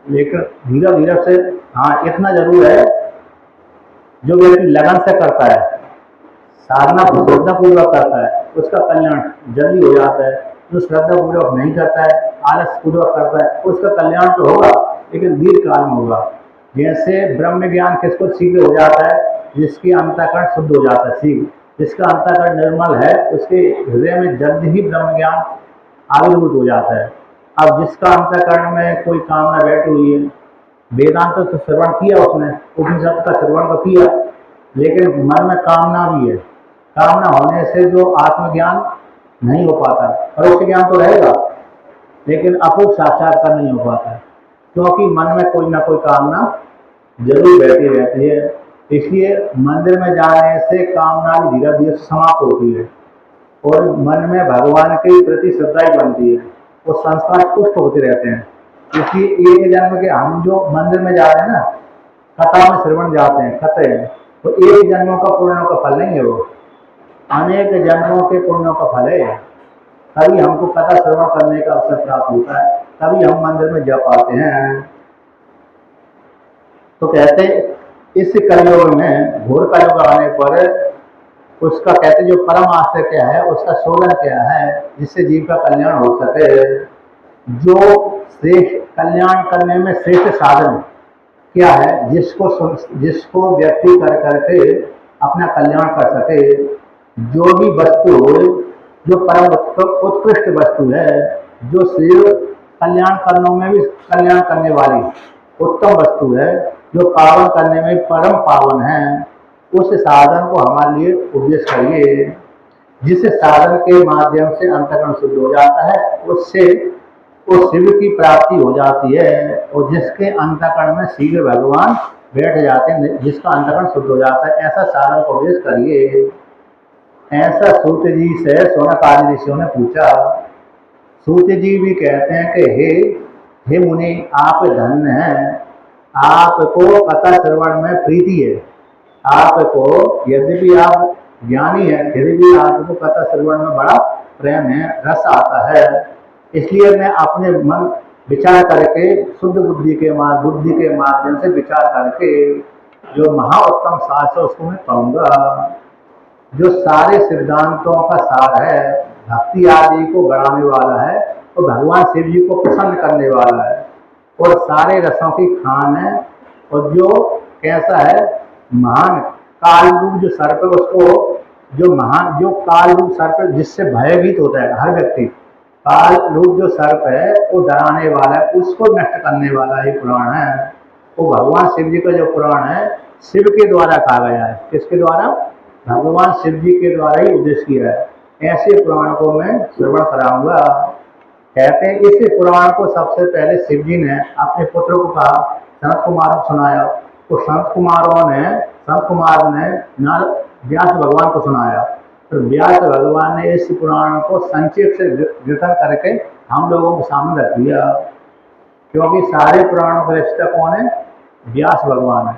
[SPEAKER 1] लेकिन धीरे धीरे से, हाँ इतना जरूर है, जो व्यक्ति लगन से करता है, साधना श्रद्धा पूर्वक करता है, उसका कल्याण जल्दी हो जाता है। जो श्रद्धा पूर्वक नहीं करता है, आलस पूर्वक करता है, उसका कल्याण तो होगा, लेकिन दीर्घ काल में होगा। जैसे ब्रह्म ज्ञान किसको शीघ्र हो जाता है, जिसकी अंतःकरण शुद्ध हो जाता है शीघ्र, जिसका अंतःकरण निर्मल है, उसके हृदय में जल्द ही ब्रह्म ज्ञान आविर्भूत हो जाता है। अब जिसका अंतःकरण में कोई कामना बैठी हुई है, वेदांत तो श्रवण किया उसने, उपनिषद का श्रवण तो किया, लेकिन मन में कामना भी है, कामना होने से जो आत्मज्ञान नहीं हो पाता। परोक्ष ज्ञान तो रहेगा, लेकिन अपूर्ण साक्षात्कार नहीं हो पाता, क्योंकि मन में कोई ना कोई कामना जरूर बैठी रहती है। इसलिए मंदिर में जाने से कामना भी धीरे धीरे समाप्त होती है, और मन में भगवान के प्रति श्रद्धा ही बनती है, वो संस्कार पुष्ट होते रहते हैं। इसलिए एक जन्म के हम जो मंदिर में जा रहे हैं ना, कथा में श्रवण जाते हैं, कथे हैं, तो एक जन्मों का पुण्यों का फल नहीं है, वो अनेक जन्मों के पुण्यों का फल है। तभी हमको कथा श्रवण करने का अवसर प्राप्त होता है, तभी हम मंदिर में जा पाते हैं। तो कहते इस कलयुग में, घोर कलयुग आने पर उसका कहते जो परम आश्रय क्या है, उसका शोधन क्या है, जिससे जीव का कल्याण हो सके। जो श्रेष्ठ कल्याण करने में श्रेष्ठ साधन क्या है, जिसको व्यक्ति कर करके अपना कल्याण कर सके। जो भी वस्तु जो परम उत्कृष्ट वस्तु है, जो शिव कल्याण करने में भी कल्याण करने वाली उत्तम वस्तु है, जो पावन करने में परम पावन है, उस साधन को हमारे लिए उपदेश करिए। जिस साधन के माध्यम से अंतःकरण शुद्ध हो जाता है, उससे वो शिव की प्राप्ति हो जाती है, और जिसके अंतःकरण में शीघ्र भगवान बैठ जाते हैं, जिसका अंतःकरण शुद्ध हो जाता है, ऐसा साधन को उपदेश करिए। ऐसा सूत जी से शौनक आदि ऋषियों ने पूछा। सूत जी भी कहते हैं कि हे मुनि, आप धन्य हैं, आपको कथा श्रवण में प्रीति है, आपको यद्यपि आप ज्ञानी है, फिर भी आपको कथा श्रवण में बड़ा प्रेम है, रस आता है। इसलिए मैं अपने मन विचार करके, शुद्ध बुद्धि के माध्यम से विचार करके जो महा उत्तम शास्त्र उसको मैं कहूँगा, जो सारे सिद्धांतों का सार है, भक्ति आदि को बढ़ाने वाला है, तो भगवान शिव जी को प्रसन्न करने वाला है, और सारे रसों की खान है, और जो कैसा है, महान काल रूप जो सर्प है, उसको जो काल रूप सर्प जिससे भयभीत होता है हर व्यक्ति, काल रूप जो सर्प है वो डराने वाला है, उसको नष्ट करने वाला ये पुराण है। वो भगवान शिव जी का जो पुराण है, शिव के द्वारा कहा गया है। किसके द्वारा? भगवान शिव जी के द्वारा ही उद्देश्य किया है। ऐसे पुराण को मैं श्रवण कराऊंगा। कहते हैं इस पुराण को सबसे पहले शिव जी ने अपने पुत्र को कहा, संत कुमार को सुनाया, तो संत कुमार ने व्यास भगवान को सुनाया, तो व्यास भगवान ने इस पुराण को संक्षेप से वितरण करके हम लोगों के सामने रख दिया। क्योंकि सारे पुराणों का रचयिता कौन है? व्यास भगवान है।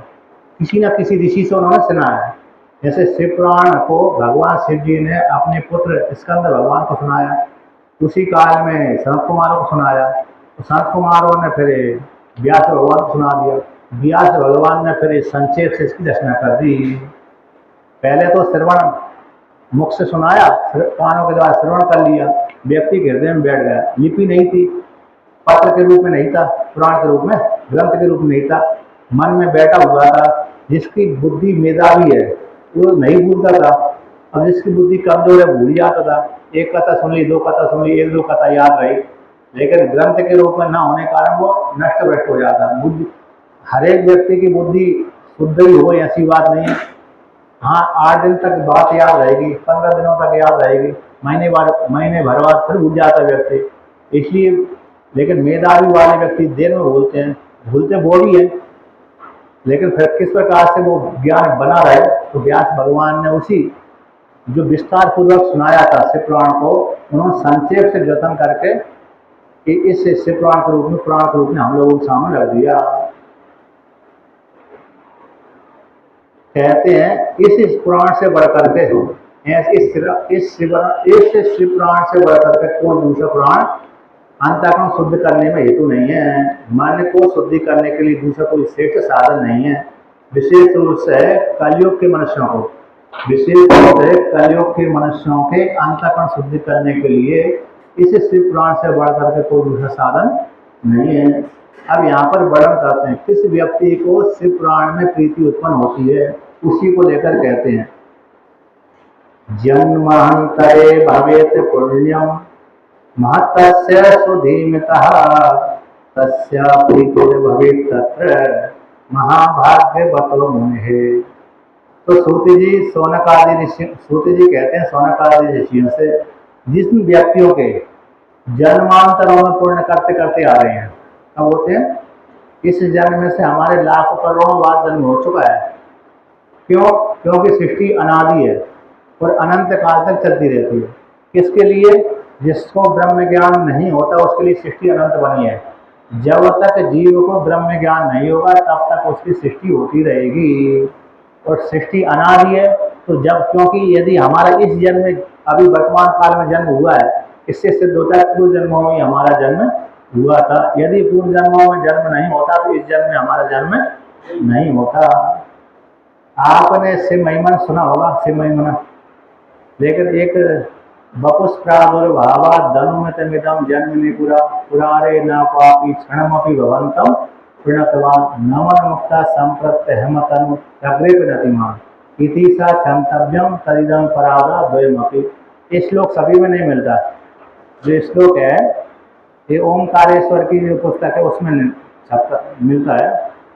[SPEAKER 1] किसी न किसी ऋषि से उन्होंने सुना है। जैसे शिव पुराण को भगवान शिव जी ने अपने पुत्र स्कंद भगवान को सुनाया, उसी काल में सनत कुमारों को सुनाया, तो सनत कुमारों ने फिर व्यास भगवान को सुना दिया। व्यास भगवान ने फिर संक्षेप से इसकी रचना कर दी। पहले तो श्रवण मुख से सुनाया, कानों के द्वारा श्रवण कर लिया, व्यक्ति के हृदय में बैठ गया। लिपि नहीं थी, पत्र के रूप में नहीं था, पुराण के रूप में, ग्रंथ के रूप में नहीं था, मन में बैठा हुआ था। जिसकी बुद्धि मेधावी है वो नहीं भूलता था, और जिसकी बुद्धि कमजोर है भूल जाता था। एक कथा सुन ली, दो कथा सुन ली, एक दो कथा याद रही, लेकिन ग्रंथ के रूप में न होने के कारण वो नष्ट भ्रष्ट हो जाता। बुद्धि, हर एक व्यक्ति की बुद्धि शुद्ध ही हो ऐसी बात नहीं है। हाँ, 8 दिन तक बात याद रहेगी, 15 दिनों तक याद रहेगी, महीने भर बाद फिर भूल जाता व्यक्ति। इसलिए, लेकिन मेधावी वाले व्यक्ति देर में भूलते हैं, भूलते वो भी है, लेकिन फिर किस प्रकार से वो ज्ञान बना रहे, तो व्यास भगवान ने उसी जो विस्तार पूर्वक सुनाया था शिव पुराण को, उन्होंने संक्षेप से जतन करके कि इस शिव पुराण के रूप में, पुराण के रूप में हम लोगों के सामने रख दिया। कहते हैं इस पुराण से बढ़ करके इस शिव पुराण से बढ़ करके कोई दूसरा पुराण अंतःकरण शुद्ध करने में हेतु नहीं है। मन को शुद्धि करने के लिए दूसरा कोई श्रेष्ठ साधन नहीं है। विशेष रूप से कलयुग के मनुष्यों को, विशेष रूप से कलयुग के मनुष्यों के अंतःकरण शुद्धि करने के लिए इस शिव पुराण से बढ़ करके कोई दूसरा साधन नहीं है। अब यहाँ पर वर्णन करते हैं किस व्यक्ति को शिव पुराण में प्रीति उत्पन्न होती है, उसी को लेकर कहते हैं जन्मांतरे भवेत पुण्यम महत्तस्य सुधीमितः तस्य प्रीतिर् भवेत् तत्र महाभाग्यवतो मुनिः। तो सूति जी कहते हैं सौनकादि ऋषियों से, जिन व्यक्तियों के जन्मांतरों में पुण्य करते करते आ रहे हैं, अब होते हैं इस जन्म में से हमारे लाखों करोड़ों बार जन्म हो चुका है। क्यों? क्योंकि सृष्टि अनादि है और अनंत काल तक चलती रहती है। किसके लिए? जिसको ब्रह्म ज्ञान नहीं होता उसके लिए सृष्टि अनंत बनी है। जब तक जीव को ब्रह्म ज्ञान नहीं होगा तब तक उसकी सृष्टि होती रहेगी, और सृष्टि अनादि है। तो जब, क्योंकि यदि हमारा इस जन्म में, अभी वर्तमान काल में जन्म हुआ है, इससे सिद्ध होता है पूर्व जन्मों में हमारा जन्म हुआ था। यदि पूर्व जन्मों में जन्म नहीं होता तो इस जन्म में हमारा जन्म नहीं होता। आपने शिव महिमा सुना होगा, शिव महिमा, लेकिन एक बपुष प्रादुर्भावा धनुमितमिदं जन्मनि पुरारे न पापी क्षणमपि भवन्तं प्रणतवान् नमन मुक्ता संप्रत्यहमतनु अग्रेपनतिमान इति सा क्षंतव्यम तदिदं परादा द्वयमपि। ये श्लोक सभी में नहीं मिलता। जो श्लोक है ये ओमकारेश्वर की जो पुस्तक है उसमें मिलता है,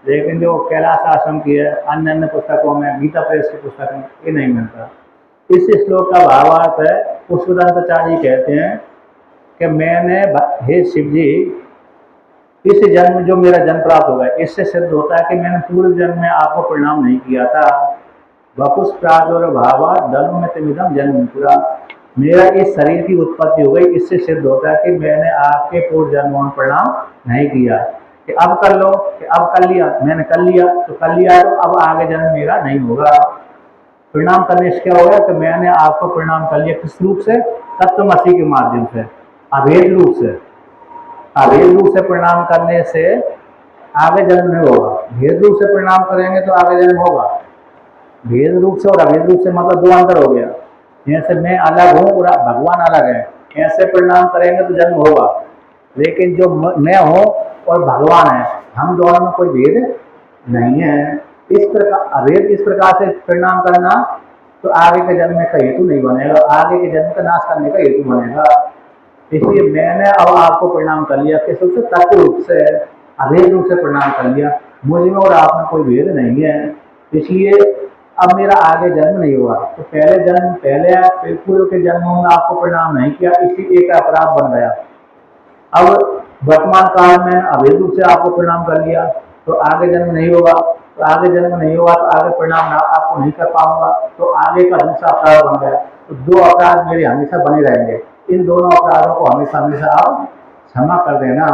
[SPEAKER 1] लेकिन जो कैलाश आश्रम की है, अन्य अन्य पुस्तकों में, गीता प्रेस की पुस्तक में ये नहीं मिलता। इस श्लोक का भावार्थ है, पुष्पदंताचार्य कहते हैं कि मैंने, हे शिव जी, इस जन्म जो मेरा जन्म प्राप्त होगा इससे सिद्ध होता है कि मैंने पूर्व जन्म में आपको प्रणाम नहीं किया था। वपुष प्रादुर्भावा धनुमितमिदं जन्म पूरा, मेरा इस शरीर की उत्पत्ति हो गई, इससे सिद्ध होता है कि मैंने आपके पूर्व जन्मों में प्रणाम नहीं किया। कि अब कर लो, कि अब कर लिया, मैंने कर लिया तो अब आगे जन्म मेरा नहीं होगा। प्रणाम करने से क्या होगा? तो मैंने आपको प्रणाम कर लिया, किस रूप से? तत्वमसि के माध्यम से, अभेद रूप से। अभेद रूप से प्रणाम करने से आगे जन्म नहीं होगा। भेद रूप से प्रणाम करेंगे तो आगे जन्म होगा। भेद रूप से और अभेद रूप से मतलब दो अंतर हो गया। जैसे मैं अलग हूँ और भगवान अलग है, ऐसे प्रणाम करेंगे तो जन्म होगा। लेकिन जो मैं हूँ और भगवान है, हम दोनों में कोई भेद नहीं है। इस प्रकार अभेद इस प्रकार से प्रणाम करना तो आगे के जन्म का हेतु नहीं बनेगा, आगे के जन्म का नाश करने का हेतु बनेगा। इसलिए मैंने अब आपको प्रणाम कर लिया, किस रूप से? तत्व रूप से, अभेद रूप से प्रणाम कर लिया। मुझ में और आप में कोई भेद नहीं है, इसलिए अब मेरा आगे जन्म नहीं हुआ। तो पहले पूर्व के जन्मों में आपको प्रणाम नहीं किया, इसी एक अपराध बन गया। अब वर्तमान काल में अभेद रूप से आपको प्रणाम कर लिया तो आगे जन्म नहीं होगा, तो आगे जन्म नहीं होगा तो आगे प्रणाम आपको नहीं कर पाऊंगा, तो आगे का दूसरा अपराध बन गया। तो दो अपराध मेरे हमेशा बने रहेंगे। इन दोनों अपराधों को हमेशा हमेशा आप क्षमा कर देना।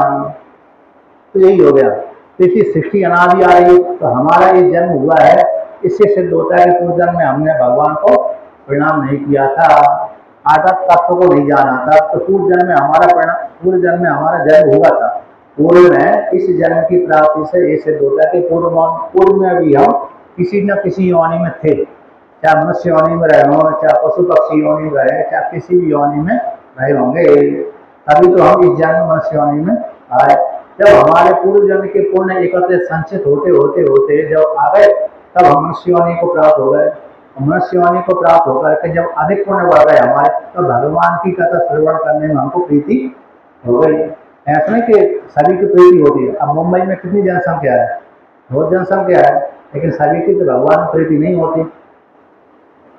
[SPEAKER 1] तो यही हो गया। तो इसी सृष्टि अनादि आ रही है, तो हमारा ये जन्म हुआ है, इससे सिद्ध होता है कि पूर्व जन्म में हमने भगवान को प्रणाम नहीं किया था, आदत तत्व को नहीं जाना था, तो पूर्व जन्म में हमारा प्रणाम, पूर्व जन्म में हमारा जन्म हुआ था। पूर्व में इस जन्म की प्राप्ति से ये सिद्ध होता है कि पूर्व में भी हम किसी न किसी योनि में थे, चाहे मनुष्य योनि में रहे हों, चाहे पशु पक्षी योनि में रहे, चाहे किसी भी योनि में रहे होंगे, तभी तो हम इस जन्म मनुष्य योनि में आए। जब हमारे पूर्व जन्म के पुण्य एकत्र संचित होते होते होते जब आ गए, तब हम मनुष्य योनि को प्राप्त हो गए। मनुष्य योनि को प्राप्त होकर के जब अधिक पुण्य बढ़ गए हमारे, तो भगवान की कथा श्रवण करने में हमको प्रीति हो गई। ऐसा नहीं कि सभी की प्रीति होती है। अब मुंबई में कितनी जनसंख्या है, बहुत जनसंख्या है, लेकिन सभी की तो भगवान में प्रीति नहीं होती।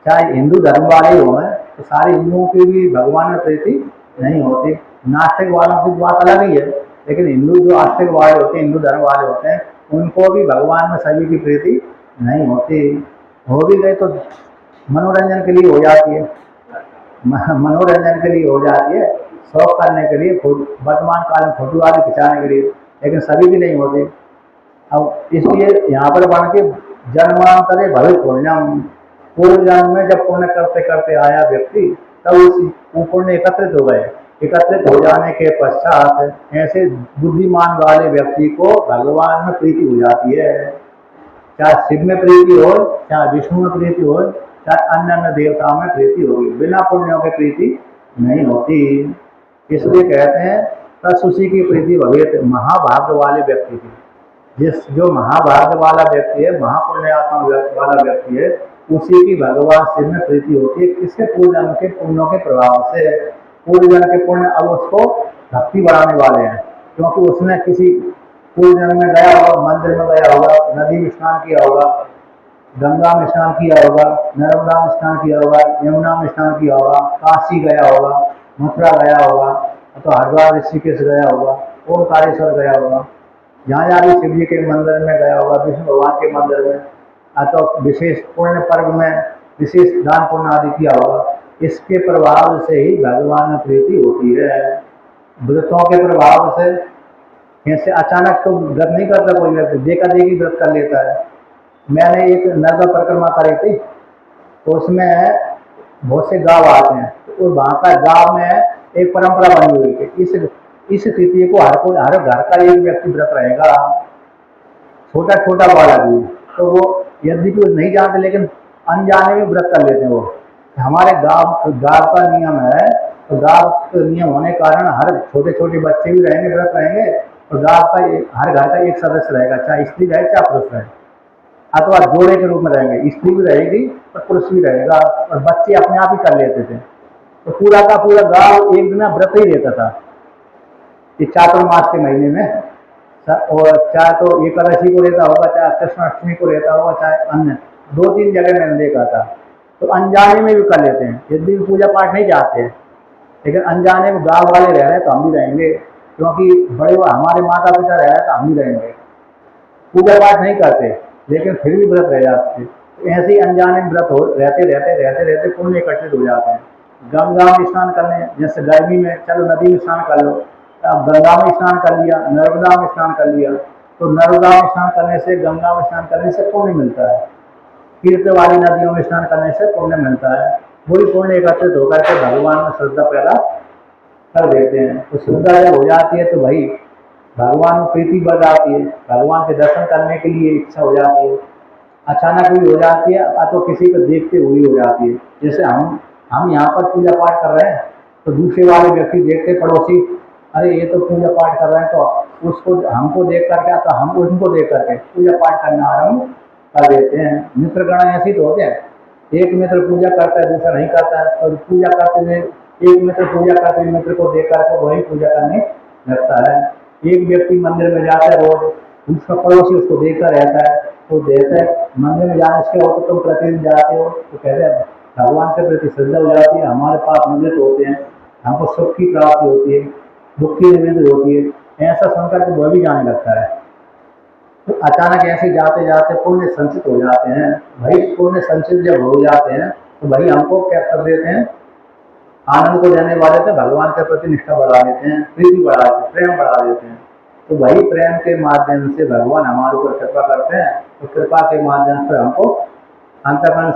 [SPEAKER 1] चाहे हिंदू धर्म वाले हो, तो सारे हिंदुओं की भी भगवान में प्रीति नहीं होती। नास्तिक वालों की बात अलग ही है, लेकिन हिंदू जो आस्तिक वाले होते हैं, हिंदू धर्म वाले होते हैं, उनको भी भगवान में सभी की प्रीति नहीं होती। हो भी गए तो मनोरंजन के लिए हो जाती है, मनोरंजन के लिए हो जाती है, शौक करने के लिए, वर्तमान काल में फोटो आदि खिंचाने के लिए, लेकिन सभी की नहीं होती। अब इसलिए यहाँ पर बन के जन्मांतरे भविष्य पुण्यम, पूर्व जन्म में जब पुण्य करते करते आया व्यक्ति, तब उस पुण्य एकत्रित हो गए। एकत्रित हो जाने के पश्चात ऐसे बुद्धिमान वाले व्यक्ति को भगवान में प्रीति हो जाती है। चाहे शिव में प्रीति हो, चाहे विष्णु में प्रीति हो, चाहे अन्य देवताओं में प्रीति होगी, बिना पुण्यों की प्रीति नहीं होती। इसलिए कहते हैं तत्सुषि की प्रीति भवेत महाभाग्य वाले व्यक्ति की। जो महाभाग्य वाला व्यक्ति है, महापुण्यात्मा वाला व्यक्ति है, उसी की भगवान शिव में प्रीति होती है। किसके? पूर्व जन्म के पुण्यों के प्रभाव से। पूर्व जन्म के पुण्य अब उसको भक्ति बढ़ाने वाले हैं, क्योंकि उसने किसी पूर्व जन्म में गया होगा, मंदिर में गया होगा, नदी में स्नान किया होगा, गंगा में स्नान किया होगा, नर्मदा में स्नान किया होगा, यमुना में स्नान किया होगा, काशी गया होगा, मथुरा गया होगा, तो हरिद्वार ऋषिकेश गया होगा, ओमकारेश्वर गया होगा, जहाँ जहाँ भी शिव जी के मंदिर में गया होगा, विष्णु भगवान के मंदिर में, तो विशेष पुण्य पर्व में विशेष दान पुण्य आदि किया होगा। इसके प्रभाव से ही भगवान में प्रीति होती है। व्रतों के प्रभाव से ऐसे अचानक तो व्रत नहीं करता कोई व्यक्ति, देखा देखी व्रत कर लेता है। मैंने एक नर्मदा परिक्रमा करी थी, तो उसमें बहुत से गांव आते हैं, तो वहाँ का गांव में एक परंपरा बनी हुई है कि इस तिथि को हर घर का एक व्यक्ति व्रत रहेगा, छोटा छोटा वाला भी, तो वो यदि भी नहीं जानते लेकिन अनजाने में व्रत कर लेते हैं। वो हमारे गांव का नियम है, तो गांव के नियम होने के कारण हर छोटे छोटे बच्चे भी रहेंगे, व्रत रहेंगे, और गांव का हर घर का एक सदस्य रहेगा, चाहे स्त्री रहे चाहे पुरुष रहे, अथवा जोड़े के रूप में रहेंगे, स्त्री भी रहेगी और पुरुष भी रहेगा, और बच्चे अपने आप ही कर लेते थे। तो पूरा का पूरा गांव एक दिन व्रत ही रहता था कि चातुर्मास के महीने में, और चाहे तो एकादशी को रहता होगा, चाहे कृष्णाष्टमी को रहता होगा, चाहे अन्य 2-3 जगह मैंने देखा था। तो अनजाने में भी कर लेते हैं, यदि पूजा पाठ नहीं जाते हैं, लेकिन अनजाने में गाँव वाले रह रहे हैं तो हम भी रहेंगे, क्योंकि बड़े हमारे माता पिता रह रहे हैं तो हम भी रहेंगे। पूजा पाठ नहीं करते लेकिन फिर भी व्रत रह जाते हैं। तो ऐसे ही अनजाने व्रत हो रहते रहते रहते रहते पुण्य एकत्रित हो जाते हैं। गंगा में स्नान करने, जैसे गर्मी में चलो नदी में स्नान कर लो, अब गंगा में स्नान कर लिया, नर्मदा में स्नान कर लिया, तो नर्मदा में स्नान करने से, गंगा में स्नान करने से पुण्य मिलता है, तीर्थ वाली नदियों में स्नान करने से पुण्य मिलता है। वही पुण्य एकत्रित होकर के भगवान में श्रद्धा पैदा कर देते हैं। तो श्रद्धा जब हो जाती है तो भाई भगवान में प्रीति बढ़ जाती है, भगवान के दर्शन करने के लिए इच्छा हो जाती है, अचानक भी हो जाती है, तो किसी को देखते हुए हो जाती है। जैसे हम यहाँ पर पूजा पाठ कर रहे हैं, तो दूसरे वाले व्यक्ति देखते, पड़ोसी, अरे ये तो पूजा पाठ कर रहे हैं, तो उसको हमको देख करके, तो हम उनको देख करके पूजा पाठ करना आरम्भ कर देते हैं। मित्रगण ऐसे तो होते हैं, एक मित्र पूजा करता है, दूसरा नहीं करता है, और पूजा करते हुए एक मित्र पूजा करते हुए मित्र को देख करके वही पूजा करने लगता है। एक व्यक्ति मंदिर में जाता है रोज, दूसरा पड़ोसी उसको देखता रहता है, तो देखते हैं मंदिर में जाने से हो तो तुम प्रतिदिन जाते हो, तो कहते हैं भगवान के प्रति श्रद्धा हो जाती है, हमारे पाप निवृत्त होते हैं, हमको सुख की प्राप्ति होती है, दुख की निवृत्ति होती है। ऐसा सुनकर के वह भी जाने लगता है। तो अचानक ऐसे जाते जाते पुण्य संचित हो जाते हैं। भाई पुण्य संचित जब हो जाते हैं तो भाई हमको क्या कर देते हैं, आनंद को देने वाले थे, भगवान के प्रति निष्ठा बढ़ा देते हैं, प्रीति बढ़ा देते हैं, प्रेम बढ़ा देते हैं। तो वही प्रेम के माध्यम से भगवान हमारे ऊपर कृपा करते हैं। तो कृपा के माध्यम से हमको अंतःकरण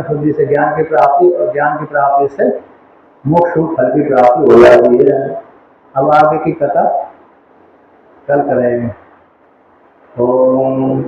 [SPEAKER 1] शुद्धि से ज्ञान की प्राप्ति, और ज्ञान की प्राप्ति से मोक्ष रूप फल की प्राप्ति हो जाती है। अब आगे की कथा कल करेंगे। ओम